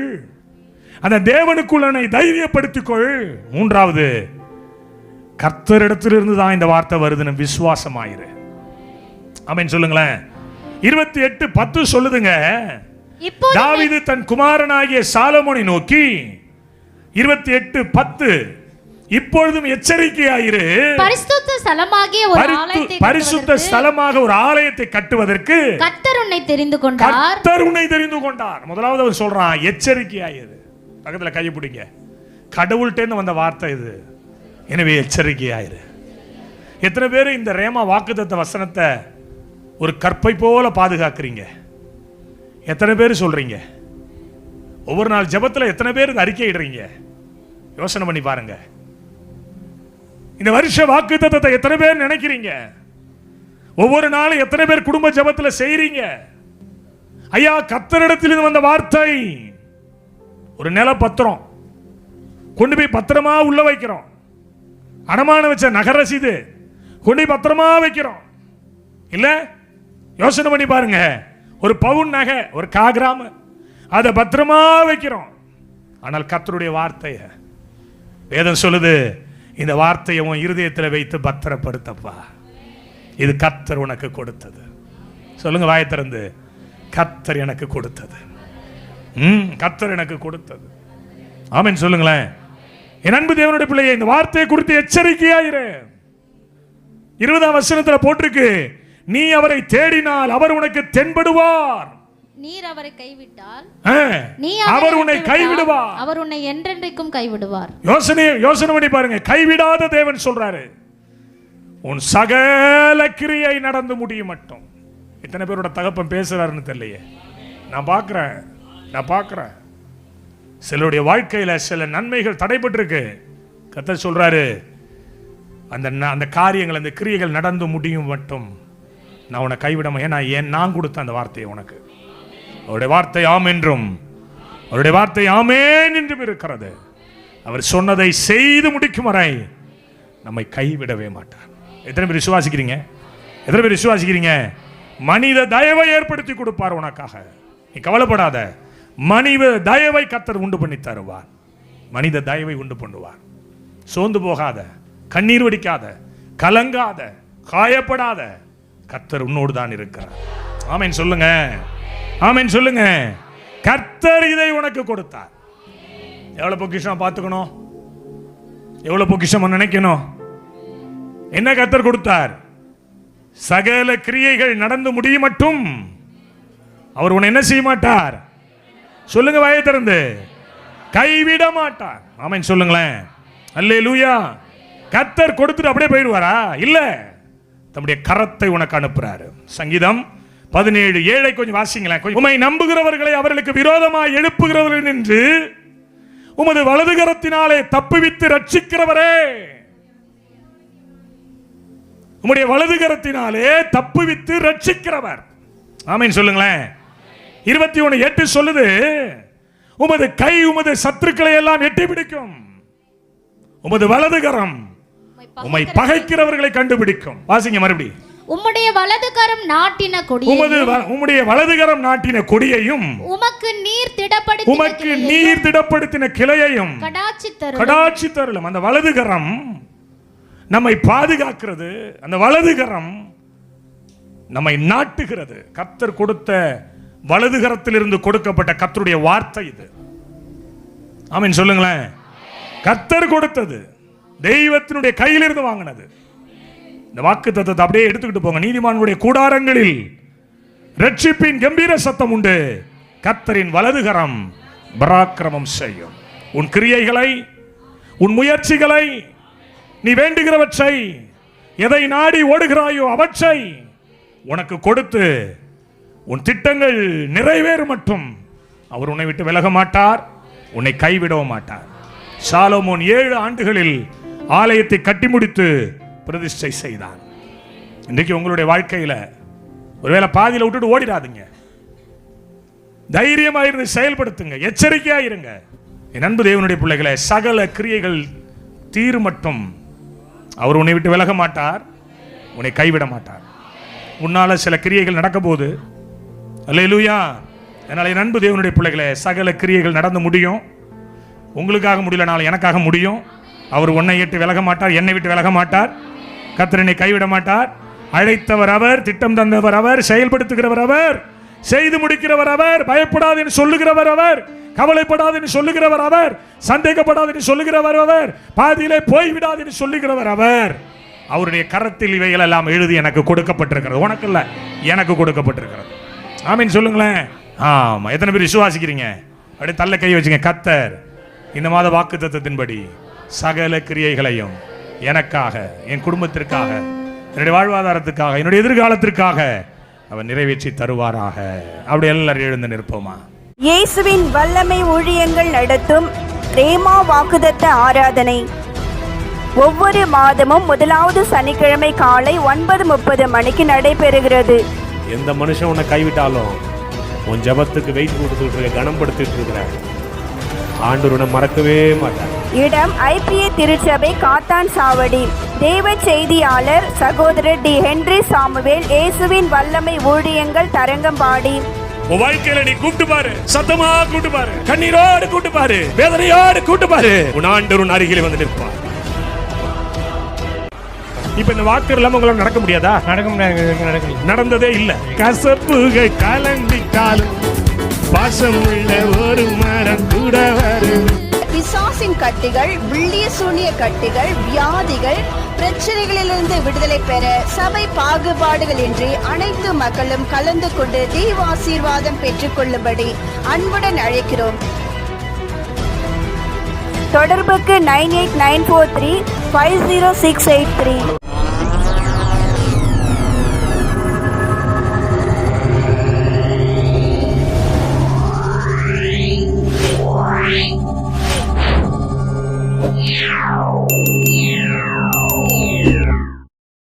அந்த தேவனுக்குள்ள உன்னை தைரியப்படுத்திக்கொள். 3வது, கர்த்தரிடத்திலிருந்து தான் இந்த வார்த்தை வருதுன்னு விசுவாசமாயிரு. ஆமென் சொல்லுங்களேன். 28:10 சொல்லுதுங்க, தாவீது தன் குமாரனாகிய சாலமோனை நோக்கி 28:10 இப்பொழுதும் எச்சரிக்கையாயிரு, பரிசுத்த ஸ்தலமாக ஒரு ஆலயத்தை கட்டுவதற்கு கர்த்தர் உன்னை தெரிந்து கொண்டார். முதலாவது அவர் சொல்றான், எச்சரிக்கையாயிரு. பக்கத்துல கையை பிடிங்க. கடவுள்கிட்ட வந்த வார்த்தை இது. எனவே எச்சரிக்கையாயிரு. எத்தனை பேர் இந்த ரேமா வாக்குத்தத்த வசனத்தை ஒரு கற்பை போல பாதுகாக்கிறீங்க? எத்தனை பேர் சொல்றீங்க? ஒவ்வொரு நாள் ஜெபத்தில் எத்தனை பேர் அறிக்கை இடுறீங்க? யோசனை பண்ணி பாருங்க. இந்த வருஷ வாக்குத்தத்தத்தை எத்தனை பேர் நினைக்கிறீங்க? ஒவ்வொரு நாளும் எத்தனை பேர் குடும்ப ஜெபத்தில் செய்றீங்க? ஐயா, கர்த்தரிடத்திலிருந்து வந்த வார்த்தை, ஒரு நில பத்திரம் கொண்டு போய் பத்திரமா உள்ள வைக்கிறோம். அடமான வச்ச நகர ரசீது கொண்டு போய் பத்திரமா வைக்கிறோம். இல்ல, யோசனை பண்ணி பாருங்க. ஒரு பவுன் நகை, ஒரு காகிராம், அதை பத்திரமா வைக்கிறோம். ஆனால் கர்த்தருடைய வார்த்தையை, வேதம் சொல்லுது, இந்த வார்த்தையை உன் இருதயத்தில் வைத்து பத்திரப்படுத்தப்பா. இது கர்த்தர் உனக்கு கொடுத்தது. சொல்லுங்க வாயை திறந்து, கர்த்தர் எனக்கு கொடுத்தது. கர்த்தர் எனக்கு கொடுத்தது. ஆமென் சொல்லுங்களேன். என் அன்பு தேவனுடைய பிள்ளையை, இந்த வார்த்தையை குறித்து எச்சரிக்கையாயிரு. 20ஆம் வசனத்தில் போட்டிருக்கு, நீ அவரை தேடினால் அவர் உனக்கு தென்படுவார், நீர் அவரை கைவிட்டால் அவர் உன்னை கைவிடுவார், அவர் உன்னை என்றென்றைக்கும் கைவிடுவார். யோசனை பண்ணி பாருங்க. கைவிடாத தேவன் சொல்றாரு, உன் சகல கிரியை நடந்து முடியும் மட்டும். எத்தனை பேரோட தகப்பன் பேசுறாருன்னு தெரியலையே. நான் பார்க்கிறேன் சிலருடைய வாழ்க்கையில சில நன்மைகள் தடைபட்டிருக்கு. கர்த்தர் சொல்றாரு, அந்த காரியங்கள், அந்த கிரியைகள் நடந்து முடியும் மட்டும் நான் உன்னை கைவிடாம. ஏன்னா நான் கொடுத்த அந்த வார்த்தையை உனக்கு. அவருடைய வார்த்தை ஆம் என்றும், அவருடைய வார்த்தை ஆமேன் என்றும் இருக்கிறது. அவர் சொன்னதை செய்து முடிக்கும் வரை நம்மை கைவிடவே மாட்டார். எத்தனை பேர் விசுவாசிக்கிறீங்க? எத்தனை பேர் விசுவாசிக்கிறீங்க? மனித தயவை ஏற்படுத்தி கொடுப்பார் உனக்காக. நீ கவலைப்படாத. மனித தயவை கர்த்தர் உண்டு பண்ணி தருவார். மனித தயவை உண்டு பண்ணுவார். சோர்ந்து போகாத, கண்ணீர் வடிக்காத, கலங்காத, காயப்படாத. கர்த்தர் உன்னோடு தான் இருக்கிறார். ஆமென் சொல்லுங்க, ஆமென் சொல்லுங்க. கர்த்தர் இதை உனக்கு கொடுத்தார். எவ்வளவு பொக்கிஷம் பார்த்துக்கணும், எவ்வளவு பொக்கிஷம் நினைக்கணும். என்ன கர்த்தர் கொடுத்தார்? சகல கிரியைகள் நடந்து முடியும் மட்டும் அவர் உன்னை என்ன செய்ய மாட்டார்? சொல்லுங்க வாயை திறந்து, கைவிட மாட்டார். ஆமென் சொல்லுங்களேன். அல்லேலூயா. கர்த்தர் கொடுத்துட்டு அப்படியே போயிடுவாரா? இல்ல, தம்முடைய கரத்தை உனக்கு அனுப்புறாரு. சங்கீதம் 17:7 கொஞ்சம் வாசிங்களேன். உம்மை நம்புகிறவர்களை அவர்களுக்கு விரோதமாய் எழுப்புகிறவர்கள் என்று உமது வலது கரத்தினாலே தப்புவித்து ரட்சிக்கிறவரே. உம்முடைய வலது கரத்தினாலே தப்புவித்து ரட்சிக்கிறவர். ஆமென் சொல்லுங்களேன். 21:8 சொல்லுது, உமது கை உமது சத்துருக்களை எல்லாம் எட்டி பிடிக்கும், உமது வலது கரம் உம்மை பகைக்கிறவர்களை கண்டுபிடிக்கும். வாசிங்க மறுபடியும். உம்முடைய வலது கரம் நாட்டின கொடியையும், உம்முடைய வலது கரம் நாட்டின கொடியையும், உமக்கு நீர் திடப்படுத்தின கிளையையும் கடாட்சி தருளும். அந்த வலது கரம் நம்மை பாதுகாக்கிறது. அந்த வலது கரம் நம்மை நாட்டுகிறது. கர்த்தர் கொடுத்த வலது கரத்திலிருந்து கொடுக்கப்பட்ட கர்த்தருடைய வார்த்தை இது. ஆமென் சொல்லுங்களேன். கர்த்தர் கொடுத்தது, தெய்வத்தினுடைய கையிலிருந்து வாங்கினது. இந்த வாக்குத்தத்தத்தை அப்படியே எடுத்துக்கிட்டு போங்க. நீதிமான்களுடைய கூடாரங்களில் ரட்சிப்பின் கம்பீர சத்தம் உண்டு, கர்த்தரின் வலதுகரம் பராக்கிரமம் செய்யும். உன் கிரியைகளை, உன் முயற்சிகளை, நீ வேண்டுகிறவற்றை, எதை நாடி ஓடுகிறாயோ அவற்றை உனக்கு கொடுத்து உன் திட்டங்கள் நிறைவேறும் மட்டும் அவர் உன்னை விட்டு விலக மாட்டார், உன்னை கைவிடவும் மாட்டார். சாலமோன் 7 ஆண்டுகளில் ஆலயத்தை கட்டி முடித்து பிரதிஷ்டை செய்தான். இன்றைக்கு உங்களுடைய வாழ்க்கையில் ஒருவேளை பாதியில் விட்டுட்டு ஓடிடாதீங்க. தைரியமாக இருந்து செயல்படுத்துங்க, எச்சரிக்கையாக இருங்க. என் அன்பு தேவனுடைய பிள்ளைகளை, சகல கிரியைகள் தீரு மட்டும் அவர் உன்னை விட்டு விலக மாட்டார், உன்னை கைவிட மாட்டார். உன்னால சில கிரியைகள் நடக்க போது, அல்லேலூயா. அதனால என் அன்பு தேவனுடைய பிள்ளைகளை, சகல கிரியைகள் நடந்து முடியும். உங்களுக்காக முடியலனாலும் எனக்காக முடியும். அவர் உன்னை விட்டு விலக மாட்டார், என்னை விட்டு விலக மாட்டார். கர்த்தர் என்னை கைவிட மாட்டார். அழைத்தவர் அவர், திட்டம் தந்தவர் அவர், செயல்படுத்துகிறவர் அவர், செய்து முடிக்கிறவர் அவர், பயப்படாது என்று சொல்லுகிறவர் அவர், கவலைப்படாது என்று சொல்லுகிறவர் அவர், சந்தேகப்படாது என்று சொல்லுகிறவர் அவர், பாதியிலே போய்விடாது என்று சொல்லுகிறவர் அவர். அவருடைய கரத்தில் இவைகள் எல்லாம் எழுதி எனக்கு கொடுக்கப்பட்டிருக்கிறது. உனக்கு இல்ல, எனக்கு கொடுக்கப்பட்டிருக்கிறது. ஆமீன் சொல்லுங்களேன். ஆமா, எத்தனை பேர் விசுவாசிக்கிறீங்க? அப்படியே தள்ள கை வச்சுங்க. கர்த்தர் இந்த மாத வாக்குத்தத்தத்தின்படி சகல கிரியைகளையும் எனக்காக, என் குடும்பத்திற்காக, என்னுடைய வாழ்வாதாரத்துக்காக, என்னுடைய எதிர்காலத்திற்காக அவர் நிறைவேற்றி தருவாராக. அப்படி எல்லாரும் எழுந்து நிற்போமா? இயேசுவின் வல்லமை ஊழியங்கள் நடத்தும் ரேமா வாக்குத்தத்த ஆராதனை ஒவ்வொரு மாதமும் முதலாவது சனிக்கிழமை காலை 9:30 மணிக்கு நடைபெறுகிறது. எந்த மனுஷன் உன்னை கைவிட்டாலும் உன் ஜபத்துக்கு வெயிட் கொடுத்துட்டு இருக்க, கனப்படுத்திட்டு இருக்கிற ஆண்டவர் உன்னை மறக்கவே மாட்டார். இடம் ஐபிஏ திருச்சபை, காத்தான் சாவடி. தேவ செய்தியாளர் சகோதரர் டி ஹென்றி சாமுவேல், இயேசுவின் வல்லமை ஊழியங்கள், தரங்கம்பாடி. உன் வாழ்க்கையில நீ கூப்பிட்டு பாரு, சத்தமா கூப்பிட்டு பாரு, கண்ணீரோடு கூப்பிட்டு பாரு, வேதனையோடு கூப்பிட்டு பாரு. உன் ஆண்டவர் உன் அருகிலே வந்து நிற்பார். இப்ப இந்த வாக்கு இல்லாம உங்களால நடக்க முடியாதா? நடக்க முடியாது, நடந்ததே இல்ல. கசப்புகள் கலந்திட்டாலும் பாசம் உள்ள ஒரு மரம் கூட வரும். பிசாசின் கட்டிகள், வில்லிய சூனிய கட்டிகள், வியாதிகள், பிரச்சனைகளிலிருந்து விடுதலை பெற சபை பாகுபாடுகள் இன்றி அனைத்து மக்களும் கலந்து கொண்டு தெய்வ ஆசீர்வாதம் பெற்றுக் கொள்ளும்படி அன்புடன் அழைக்கிறோம். தொடர்புக்கு 98943 50683.